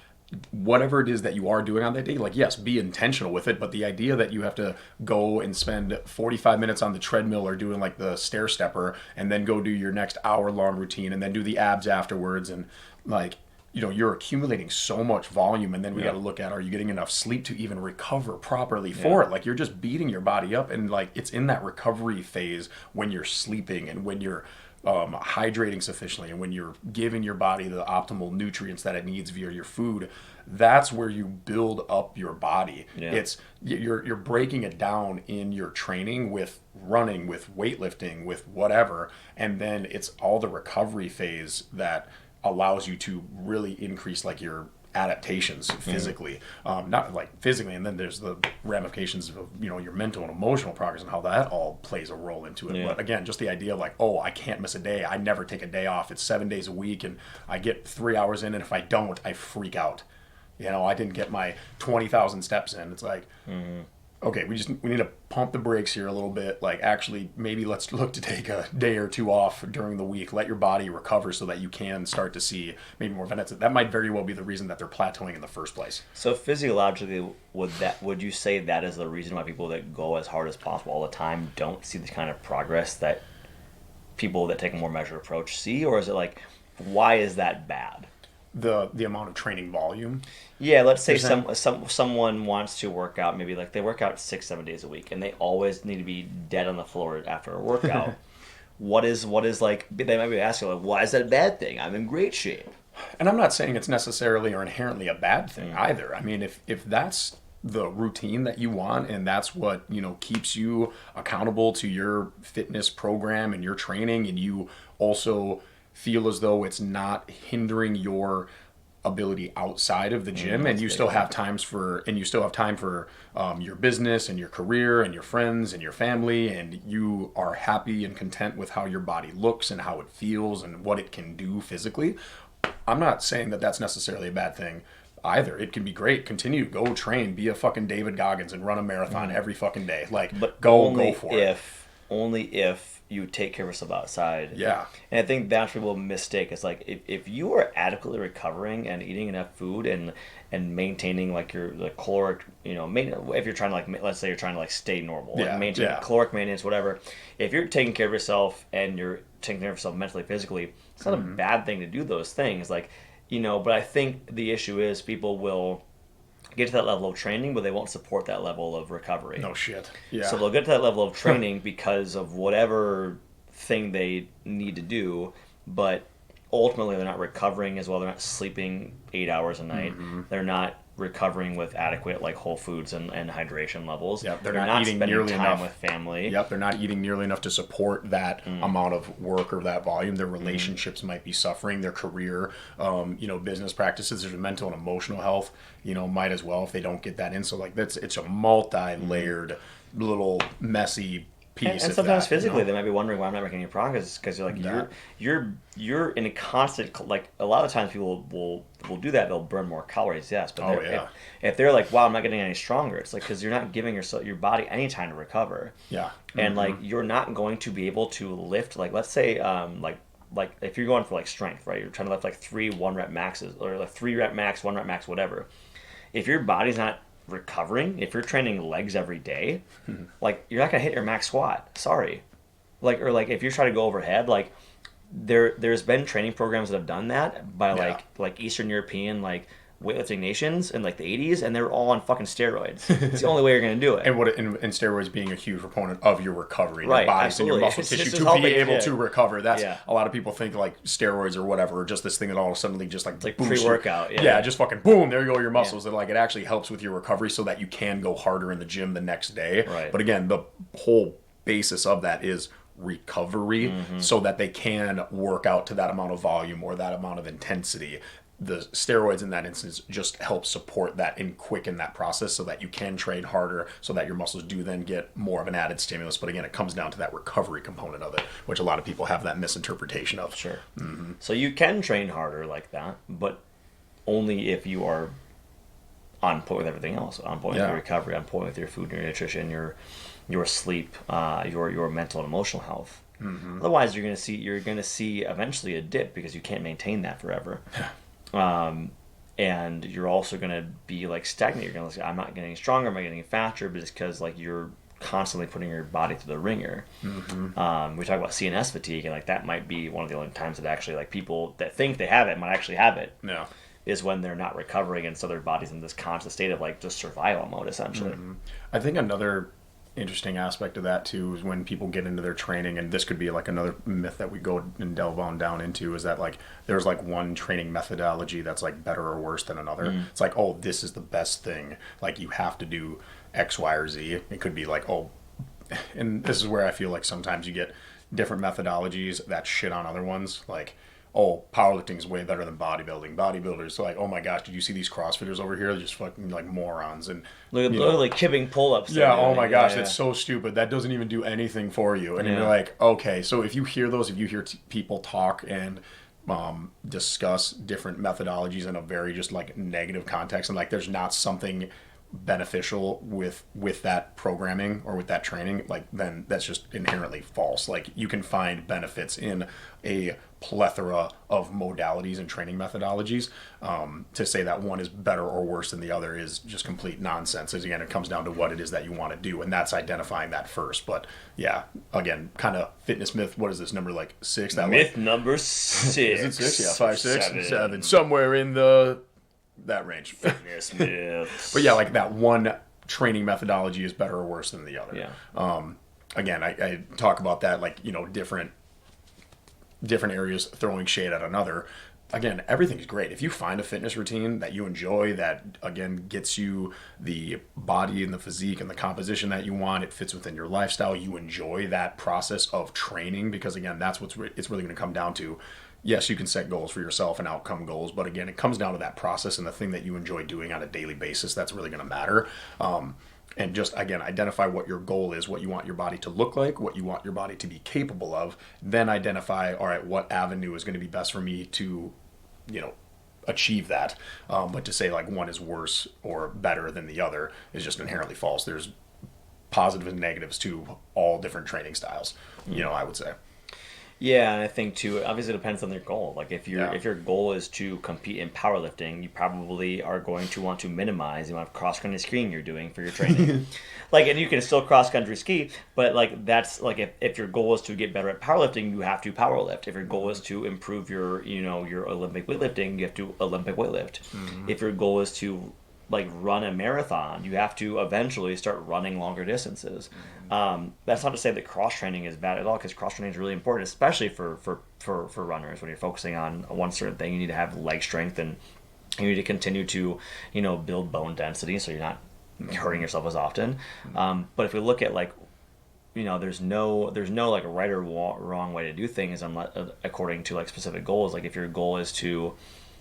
whatever it is that you are doing on that day, like, yes, be intentional with it, but the idea that you have to go and spend 45 minutes on the treadmill or doing like the stair stepper, and then go do your next hour-long routine, and then do the abs afterwards, and like, you're accumulating so much volume, and then we got to look at, are you getting enough sleep to even recover properly for it? Like, you're just beating your body up, and like, it's in that recovery phase when you're sleeping and when you're hydrating sufficiently and when you're giving your body the optimal nutrients that it needs via your food. That's where you build up your body. It's you're breaking it down in your training, with running, with weightlifting, with whatever, and then it's all the recovery phase that allows you to really increase like your adaptations physically, not like physically, and then there's the ramifications of your mental and emotional progress and how that all plays a role into it. But again, just the idea of like, I can't miss a day, I never take a day off, it's 7 days a week, and I get 3 hours in, and if I don't, I freak out. I didn't get my 20,000 steps in. It's like, okay, we need to pump the brakes here a little bit. Like, actually, maybe let's look to take a day or two off during the week. Let your body recover so that you can start to see maybe more benefits. That might very well be the reason that they're plateauing in the first place. So physiologically, would you say that is the reason why people that go as hard as possible all the time don't see the kind of progress that people that take a more measured approach see? Or is it like, why is that bad? the amount of training volume. Yeah, let's say someone wants to work out, maybe like they work out 6-7 days a week, and they always need to be dead on the floor after a workout. What is like? They might be asking like, why is that a bad thing? I'm in great shape. And I'm not saying it's necessarily or inherently a bad thing either. I mean, if that's the routine that you want and that's what, you know, keeps you accountable to your fitness program and your training, and you also feel as though it's not hindering your ability outside of the gym, and you still have time for your business and your career and your friends and your family, and you are happy and content with how your body looks and how it feels and what it can do physically, I'm not saying that that's necessarily a bad thing either. It can be great. Continue, go train, be a fucking David Goggins and run a marathon every fucking day. Like, but go for it. Only if you take care of yourself outside. Yeah. And I think that's what people mistake. It's like if you are adequately recovering and eating enough food and maintaining like your caloric, you know, if you're trying to like, let's say you're trying to like stay normal, like maintain caloric maintenance, whatever. If you're taking care of yourself and you're taking care of yourself mentally, physically, it's not a bad thing to do those things. Like, you know, but I think the issue is people will get to that level of training, but they won't support that level of recovery. No shit. Yeah. So they'll get to that level of training because of whatever thing they need to do, but ultimately they're not recovering as well. They're not sleeping 8 hours a night. They're not recovering with adequate like whole foods and hydration levels. Yeah, they're not eating nearly enough with family. Yep, they're not eating nearly enough to support that amount of work or that volume. Their relationships might be suffering. Their career, business practices, there's mental and emotional health, might as well if they don't get that in. So like it's a multi-layered little messy piece. And sometimes physically they might be wondering why I'm not making any progress, because you're in a constant, like a lot of times people will do that. They'll burn more calories, yes, but if they're like, wow, I'm not getting any stronger, it's like because you're not giving your body any time to recover. Yeah. And like you're not going to be able to lift, like let's say like if you're going for like strength, right? You're trying to lift like 3 1-rep maxes, or like 3-rep max, 1-rep max, whatever. If your body's not recovering, if you're training legs every day, like you're not gonna hit your max squat. Sorry. Like if you try to go overhead, like there's been training programs that have done that by like Eastern European like weightlifting nations in like the 80s, and they're all on fucking steroids. It's the only way you're gonna do it. And steroids being a huge proponent of your recovery, right? Your body Absolutely. and your muscle tissue to be able to recover. That's a lot of people think like steroids or whatever, or just this thing that all of a sudden just like pre-workout. Just fucking boom, there you go, your muscles. And like it actually helps with your recovery so that you can go harder in the gym the next day. Right. But again, the whole basis of that is recovery, so that they can work out to that amount of volume or that amount of intensity. The steroids in that instance just help support that and quicken that process so that you can train harder, so that your muscles do then get more of an added stimulus. But again, it comes down to that recovery component of it, which a lot of people have that misinterpretation of. Sure. So you can train harder like that, but only if you are on point with everything else, on point with your recovery, on point with your food, your nutrition, your sleep, your mental and emotional health. Otherwise, you're gonna see eventually a dip because you can't maintain that forever. And you're also going to be like stagnant. You're going to say, I'm not getting stronger, I'm not getting faster, but it's because like you're constantly putting your body through the ringer. We talk about CNS fatigue, and like that might be one of the only times that actually like people that think they have it might actually have it. Yeah. Is when they're not recovering, and so their body's in this constant state of like just survival mode essentially. I think another interesting aspect of that too is when people get into their training, and this could be like another myth that we go and delve on down into, is that like there's like one training methodology that's like better or worse than another. It's like, oh, this is the best thing, like you have to do X, Y, or Z. It could be like, oh, and this is where I feel like sometimes you get different methodologies that shit on other ones, like, oh, powerlifting is way better than bodybuilding. Bodybuilders, like, oh my gosh, did you see these CrossFitters over here? They're just fucking like morons. And literally kipping pull-ups. Yeah, oh my gosh, that's so stupid. That doesn't even do anything for you. And you're like, okay, so if you hear people talk and discuss different methodologies in a very just like negative context, and like there's not something beneficial with that programming or with that training, like then that's just inherently false. Like you can find benefits in a plethora of modalities and training methodologies. To say that one is better or worse than the other is just complete nonsense. As again, it comes down to what it is that you want to do, and that's identifying that first. But yeah, again, kind of fitness myth. What is this number, like 6? That myth number 6. Is it 6? Yeah, 5, 6, 7. 7, somewhere in that range. Fitness myths. But yeah, like that one training methodology is better or worse than the other. Yeah. Again, I talk about that, like, different areas throwing shade at another. Again, everything's great. If you find a fitness routine that you enjoy, that again gets you the body and the physique and the composition that you want, it fits within your lifestyle, you enjoy that process of training, because again, that's it's really going to come down to. Yes, you can set goals for yourself and outcome goals, but again, it comes down to that process and the thing that you enjoy doing on a daily basis. That's really going to matter. And just, again, identify what your goal is, what you want your body to look like, what you want your body to be capable of. Then identify, all right, what avenue is going to be best for me to, achieve that. But to say like one is worse or better than the other is just inherently false. There's positives and negatives to all different training styles, I would say. Yeah, and I think too, obviously it depends on your goal. Like if your goal is to compete in powerlifting, you probably are going to want to minimize the amount of cross country skiing you're doing for your training. And you can still cross country ski, but like that's like if your goal is to get better at powerlifting, you have to powerlift. If your goal is to improve your your Olympic weightlifting, you have to Olympic weightlift. Mm-hmm. If your goal is to run a marathon, you have to eventually start running longer distances. That's not to say that cross training is bad at all, because cross training is really important, especially for runners. When you're focusing on one certain thing, you need to have leg strength, and you need to continue to build bone density, so you're not hurting yourself as often. But if we look at there's no right or wrong way to do things according to specific goals. Like if your goal is to,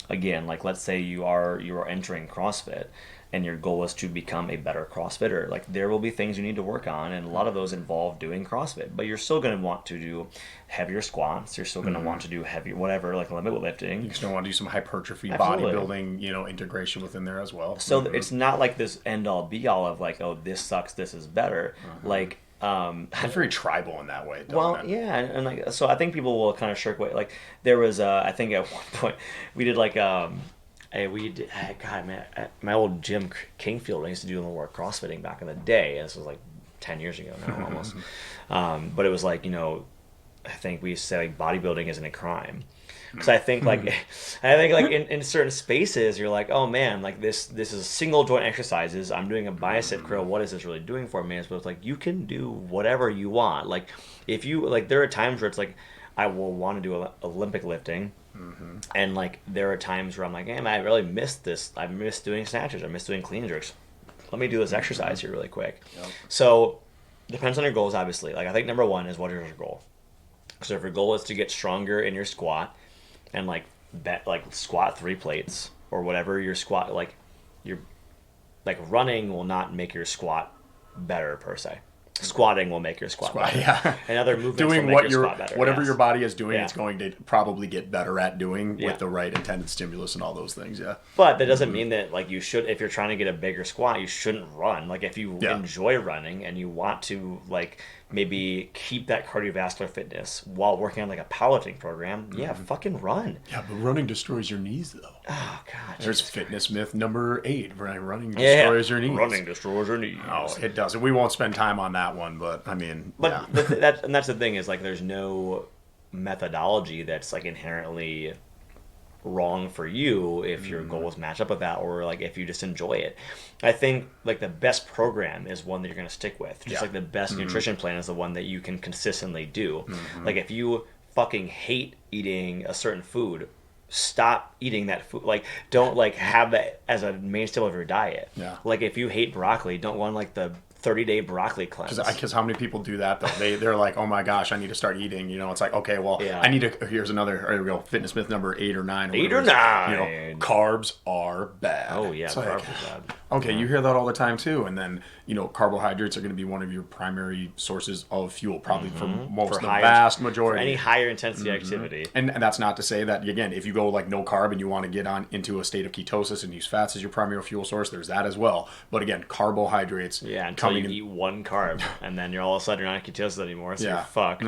again, let's say you are entering CrossFit and your goal is to become a better CrossFitter, there will be things you need to work on, and a lot of those involve doing CrossFit. But you're still going to want to do heavier squats. You're still going to want to do heavy whatever, like limit lifting. You still want to do some hypertrophy, Absolutely. bodybuilding, integration within there as well. So it's not like this end all be all of oh, this sucks, this is better. It's very tribal in that way, doesn't it? Yeah, and so I think people will kind of shirk away. There was I think at one point we did my old gym Kingfield, I used to do more CrossFitting back in the day, and this was 10 years ago now almost. But it was I think we used to say bodybuilding isn't a crime. Because I think in certain spaces you're oh man, this is single joint exercises. I'm doing a bicep curl. What is this really doing for me? But it's you can do whatever you want. If you there are times where it's I will want to do Olympic lifting, and there are times where I'm man, I really missed this. I miss doing snatches. I miss doing clean and jerks. Let me do this exercise here really quick. Yep. So depends on your goals, obviously. I think number one is, what is your goal? So if your goal is to get stronger in your squat, and squat 3 plates or whatever your squat, your running will not make your squat better per se. Squatting will make your squat better. Yeah. And other movements doing will make your squat better. Whatever your body is doing, Yeah. it's going to probably get better at doing with the right intended stimulus and all those things. Yeah. But that doesn't mean that you should, if you're trying to get a bigger squat, you shouldn't run. If you enjoy running and you want to maybe keep that cardiovascular fitness while working on a powerlifting program, fucking run. Yeah, but running destroys your knees though. Oh god. There's fitness myth number 8. Running destroys your knees. Running destroys your knees. Oh, it doesn't. We won't spend time on that one, but I mean, that's the thing is there's no methodology that's inherently wrong for you if your goals match up with that, or if you just enjoy it. I think the best program is one that you're going to stick with. Just the best nutrition plan is the one that you can consistently do. If you fucking hate eating a certain food, stop eating that food. Don't have that as a mainstay of your diet. Yeah. If you hate broccoli, don't go on the 30-day broccoli cleanse. Because how many people do that though? They're like, oh my gosh, I need to start eating. You know, it's like, okay, well, Yeah. I need to. Here's another. Here we go. Fitness myth number 8 or 9. 8 or 9. You know, carbs are bad. Oh yeah, it's carbs like, are bad. Okay, you hear that all the time too. And then, you know, carbohydrates are going to be one of your primary sources of fuel, probably for the vast majority. For any higher intensity activity. And that's not to say that, again, if you go like no carb and you want to get on into a state of ketosis and use fats as your primary fuel source, there's that as well. But again, carbohydrates. Yeah, until you eat one carb, and then you're all of a sudden you're not in ketosis anymore, so you're fucked.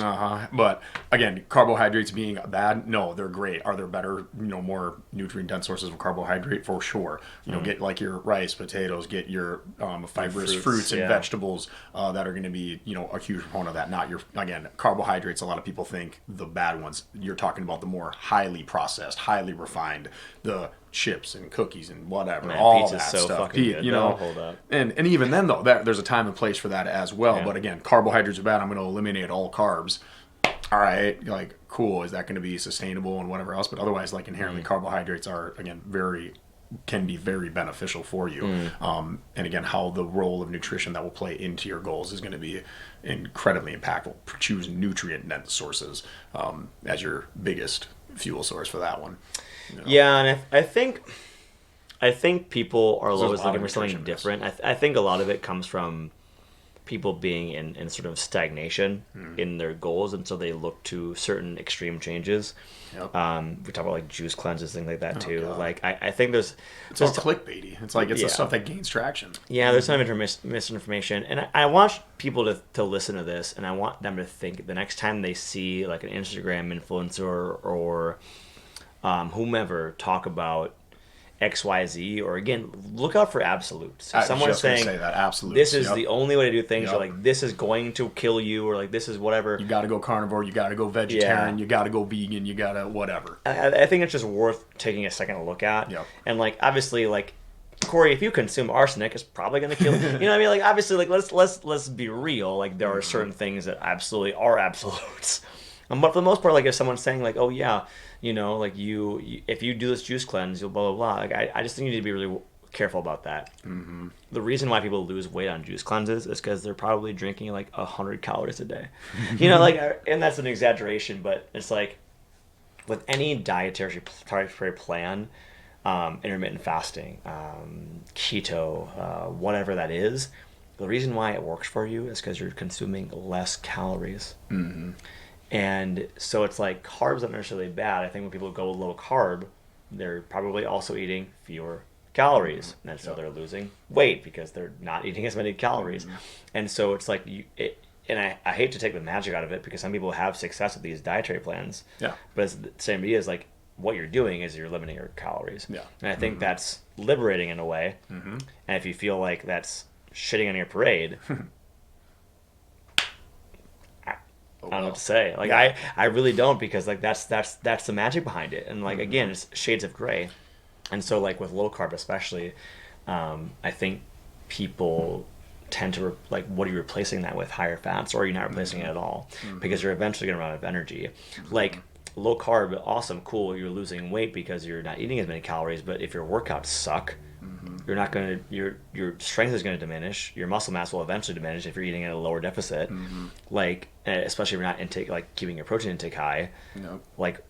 But again, carbohydrates being bad, no, they're great. Are there better, you know, more nutrient dense sources of carbohydrate? For sure. You know, get like your rice, potatoes, get your fibrous fruits and vegetables that are going to be, you know, a huge component of that. Not your, again, carbohydrates. A lot of people think the bad ones. You're talking about the more highly processed, highly refined, the chips and cookies and whatever, Man, all pizza's that so stuff. fucking good. You know, Hold up. and even then though, there's a time and place for that as well. Yeah. But again, carbohydrates are bad. I'm going to eliminate all carbs. All right, like cool. Is that going to be sustainable and whatever else? But otherwise, like inherently, carbohydrates are again can be very beneficial for you. And again, how the role of nutrition that will play into your goals is going to be incredibly impactful. Choose nutrient-dense sources as your biggest fuel source for that one. You know? Yeah, and I think people are always looking for something different. I think a lot of it comes from people being in sort of stagnation in their goals, and so they look to certain extreme changes. Yep. We talk about like juice cleanses, things like that too. God. Like I think it's all clickbaity. It's like it's the stuff that gains traction. Yeah, there's some misinformation, and I want people to listen to this, and I want them to think the next time they see like an Instagram influencer or whomever talk about XYZ, or again, look out for absolutes. If someone's saying say that, absolutes. This is the only way to do things, or like this is going to kill you, or like this is whatever. You got to go carnivore. You got to go vegetarian. You got to go vegan. You got to whatever. I think it's just worth taking a second to look at. Yep. And like obviously, like Kory, if you consume arsenic, it's probably going to kill you. You know what I mean? Like obviously, like let's be real. Like there are certain things that absolutely are absolutes. But for the most part, like if someone's saying like, oh yeah, you know, like you if you do this juice cleanse, you'll blah blah blah. Like I just think you need to be really careful about that. Mm-hmm. The reason why people lose weight on juice cleanses is because they're probably drinking like 100 calories a day. You know, like, and that's an exaggeration, but it's like with any dietary plan, intermittent fasting, keto, whatever that is, the reason why it works for you is because you're consuming less calories. Mm-hmm. And so it's like carbs aren't necessarily bad. I think when people go low carb, they're probably also eating fewer calories. And so they're losing weight because they're not eating as many calories. And so it's like, I hate to take the magic out of it because some people have success with these dietary plans. Yeah. But it's the same idea as like what you're doing is you're limiting your calories. Yeah. And I think that's liberating in a way. Mm-hmm. And if you feel like that's shitting on your parade, I don't know what to say. Like I really don't, because like that's the magic behind it. And like again, it's shades of gray. And so like with low carb especially, I think people tend to like, what are you replacing that with? Higher fats, or are you not replacing it at all? Because you're eventually going to run out of energy. Like low carb, awesome, cool, you're losing weight because you're not eating as many calories, but if your workouts suck, you're not going to, your strength is going to diminish, your muscle mass will eventually diminish if you're eating at a lower deficit. Like especially if you're not keeping your protein intake high. Like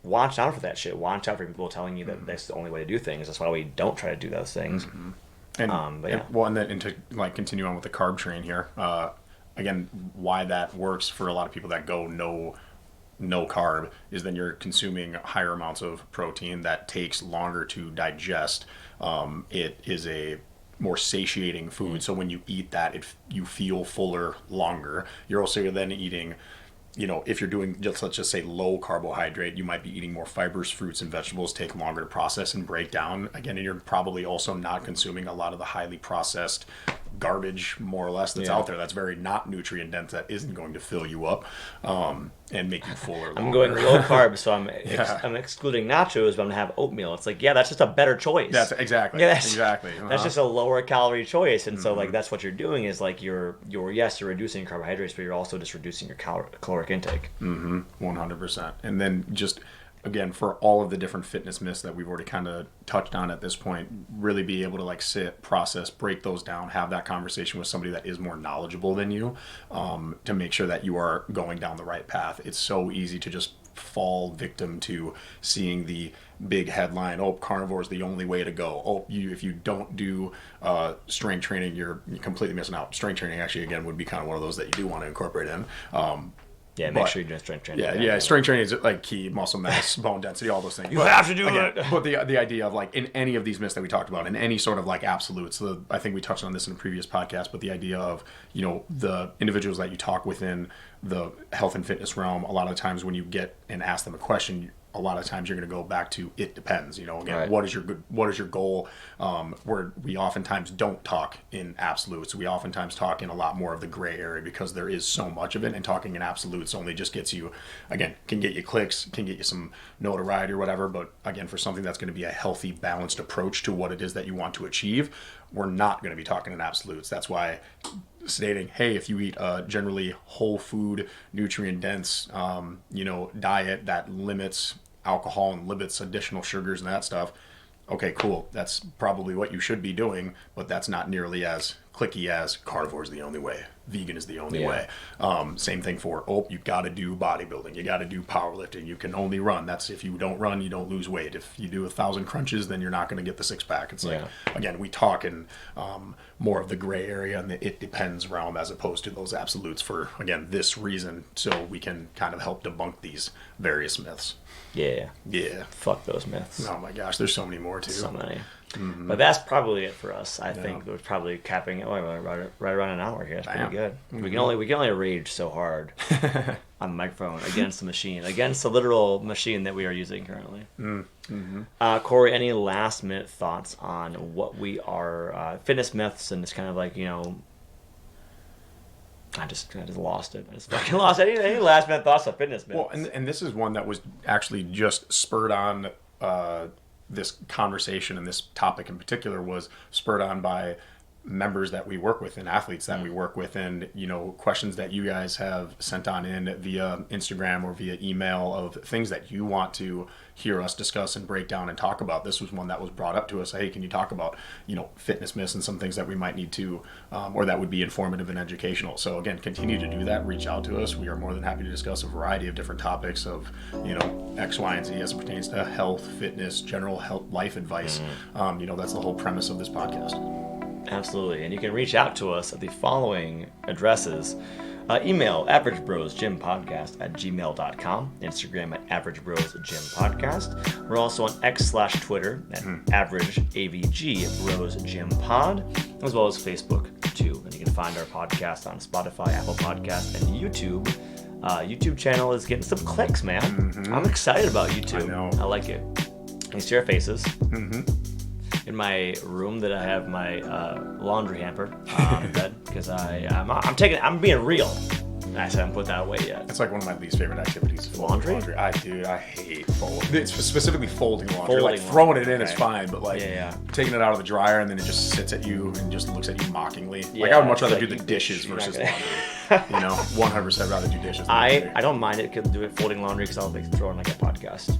watch out for that shit. Watch out for people telling you that that's the only way to do things. That's why we don't try to do those things. And to like continue on with the carb train here, again, why that works for a lot of people that go no carb is then you're consuming higher amounts of protein that takes longer to digest. It is a more satiating food, so when you eat that, you feel fuller longer. You're also then eating, you know, if you're doing let's just say low carbohydrate, you might be eating more fibers, fruits, and vegetables, take longer to process and break down. Again, and you're probably also not consuming a lot of the highly processed garbage, more or less, that's out there that's very not nutrient dense, that isn't going to fill you up and make you fuller longer. I'm going low carb, so I'm excluding nachos, but I'm gonna have oatmeal. It's like, yeah, that's just a better choice. That's exactly. That's just a lower calorie choice. And so like that's what you're doing is like you're reducing carbohydrates, but you're also just reducing your caloric intake. 100%. And then just again, for all of the different fitness myths that we've already kind of touched on at this point, really be able to like sit, process, break those down, have that conversation with somebody that is more knowledgeable than you, to make sure that you are going down the right path. It's so easy to just fall victim to seeing the big headline, oh, carnivore is the only way to go. Oh, if you don't do strength training, you're completely missing out. Strength training actually, again, would be kind of one of those that you do want to incorporate in. Yeah, make sure you're doing strength training. Yeah. Strength training is like key, muscle mass, bone density, all those things. You have to do it. But the idea of like in any of these myths that we talked about, in any sort of like absolutes, I think we touched on this in a previous podcast, but the idea of, the individuals that you talk within the health and fitness realm, a lot of times when you get and ask them a question, a lot of times you're going to go back to it depends. Again, right. What is your goal? Where we oftentimes don't talk in absolutes. We oftentimes talk in a lot more of the gray area because there is so much of it, and talking in absolutes only just gets you, again, can get you clicks, can get you some notoriety or whatever. But again, for something that's going to be a healthy, balanced approach to what it is that you want to achieve, we're not going to be talking in absolutes. That's why stating, hey, if you eat a generally whole food, nutrient dense, diet that limits alcohol and limits additional sugars and that stuff, okay, cool. That's probably what you should be doing, but that's not nearly as clicky as carnivore is the only way, vegan is the only way. Same thing for, you got to do bodybuilding, you got to do powerlifting, you can only run. That's if you don't run, you don't lose weight. If you do 1,000 crunches, then you're not going to get the six pack. It's like, again, we talk in more of the gray area and the it depends realm as opposed to those absolutes for, again, this reason, so we can kind of help debunk these various myths. Yeah. Fuck those myths. Oh my gosh, there's so many more too. So many. Mm-hmm. But that's probably it for us. I think we're probably capping it right around an hour here. It's pretty good. Mm-hmm. We can only rage so hard on the microphone against the machine, against the literal machine that we are using currently. Mm-hmm. Kory, any last minute thoughts on what we are fitness myths and just kind of like I just lost it. I just fucking lost it. Any last minute thoughts on fitness myths? Well, and this is one that was actually just spurred on. This conversation and this topic in particular was spurred on by members that we work with and athletes that we work with, and questions that you guys have sent on in via Instagram or via email of things that you want to hear us discuss and break down and talk about. This was one that was brought up to us. Hey, can you talk about fitness myths and some things that we might need to or that would be informative and educational? So again, continue to do that. Reach out to us. We are more than happy to discuss a variety of different topics of X, Y, and Z as it pertains to health, fitness, general health, life advice. That's the whole premise of this podcast. Absolutely. And you can reach out to us at the following addresses. Email averagebrosgympodcast@gmail.com. Instagram at averagebrosgympodcast. We're also on X/Twitter at averageavgbrosgympod, as well as Facebook too. And you can find our podcast on Spotify, Apple Podcasts, and YouTube. YouTube channel is getting some clicks, man. Mm-hmm. I'm excited about YouTube. I know. I like it. You see our faces. Mm-hmm. In my room that I have my laundry hamper on the bed because I'm being real. I haven't put that away yet. It's like one of my least favorite activities. Laundry? I hate folding. It's specifically folding laundry. Throwing it in is fine, but taking it out of the dryer and then it just sits at you and just looks at you mockingly. I would much rather do the dishes versus laundry. 100% rather do dishes. I don't mind it. Could do it folding laundry because I'll throw in like a podcast.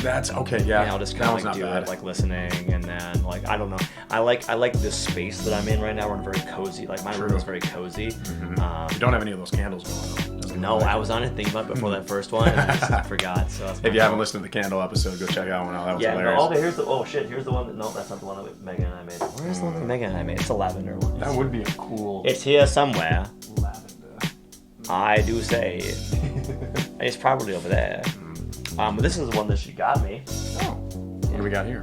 That's okay. Yeah, I'll just kind of do it, like listening, and then I don't know. I like this space that I'm in right now. We're very cozy. Like my room is very cozy. Mm-hmm. You don't have any of those candles going on. No, I was on it thinking about it before that first one, and I just forgot. So that's if you haven't listened to the candle episode, go check out one out. That was hilarious. Here's the one. No, that's not the one that Megan and I made. Where's the one that Megan and I made? It's the lavender one. That would be a cool. It's here somewhere. Lavender. I do say. It's probably over there. But this is the one that she got me. Oh. What do we got here?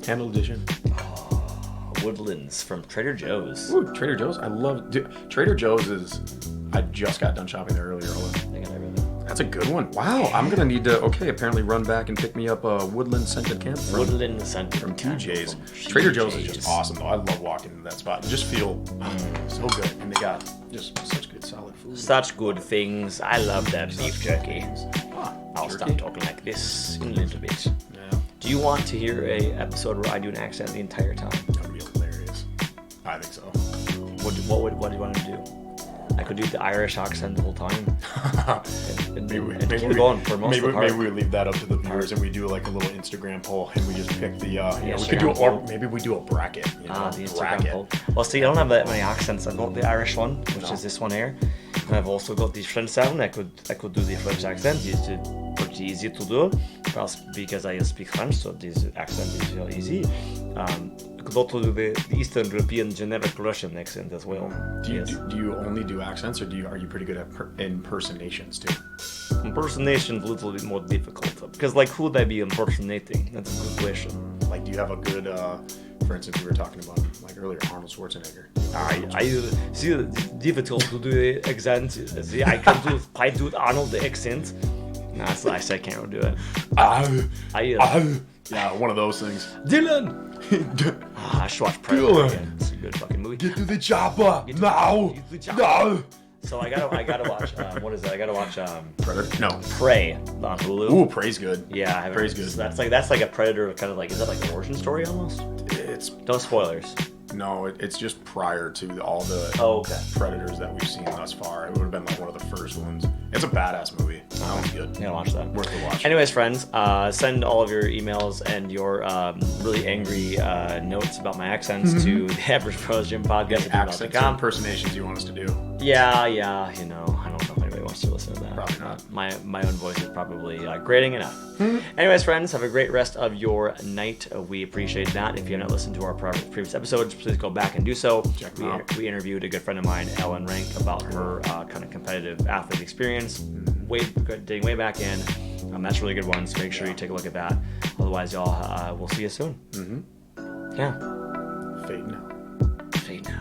Candle edition. Woodlands from Trader Joe's. Ooh, Trader Joe's? I love... Trader Joe's is... I just got done shopping there earlier. That's a good one. Wow, I'm going to need to, apparently run back and pick me up a woodland scented candle from TJ's. Trader Joe's is just awesome, though. I love walking into that spot. You just feel so good. And they got just such good, solid food. Such good things. I love that beef jerky. I'll stop talking like this in a little bit. Yeah. Do you want to hear a episode where I do an accent the entire time? That would be hilarious. I think so. What do you want to do? I could do the Irish accent the whole time. and keep we, going for most of the part. maybe we leave that up to the viewers and we do like a little Instagram poll and we just pick the we could do poll. or maybe we do a bracket. The Instagram poll. Well, see, I don't have that many accents. I've got the Irish one, which is this one here, and I've also got the French sound. I could do the French accent. It's pretty easy to do, because I speak French, so this accent is very easy. I could also do the Eastern European generic Russian accent as well. Do you only do accents, or are you pretty good at impersonations too? Impersonation's a little bit more difficult, because like who would I be impersonating? That's a good question. Like, do you have a good, for instance, we were talking about like earlier, Arnold Schwarzenegger. I see it's difficult to do the accent. See, I can do Arnold the accent. No, I can't do it. Yeah, one of those things. Dylan. I should watch Predator again. It's a good fucking movie. Get to the chopper now. No. So I gotta watch. What is it? I gotta watch. Predator? No. Prey on Hulu. Ooh, Prey's good. Yeah, I haven't. Prey's good. That's like a Predator kind of like. Is that like an origin story almost? It's No spoilers. No, it's just prior to all the Predators that we've seen thus far. It would have been like one of the first ones. It's a badass movie. That one's good. Yeah, watch that. Worth the watch. Anyways, friends, send all of your emails and your really angry notes about my accents to the Average Pros Gym Podcast. Accents or impersonations you want us to do? Yeah, you know, I don't know if anybody wants to listen to that. Probably not. My own voice is probably grating enough. Anyways, friends, have a great rest of your night. We appreciate that. If you have not listened to our previous episodes, please go back and do so. Check them out. We interviewed a good friend of mine, Ellen Rank, about her kind of competitive athlete experience, dating way back in. That's a really good one, so make sure you take a look at that. Otherwise, y'all, we'll see you soon. Yeah. Fade now. Fade now.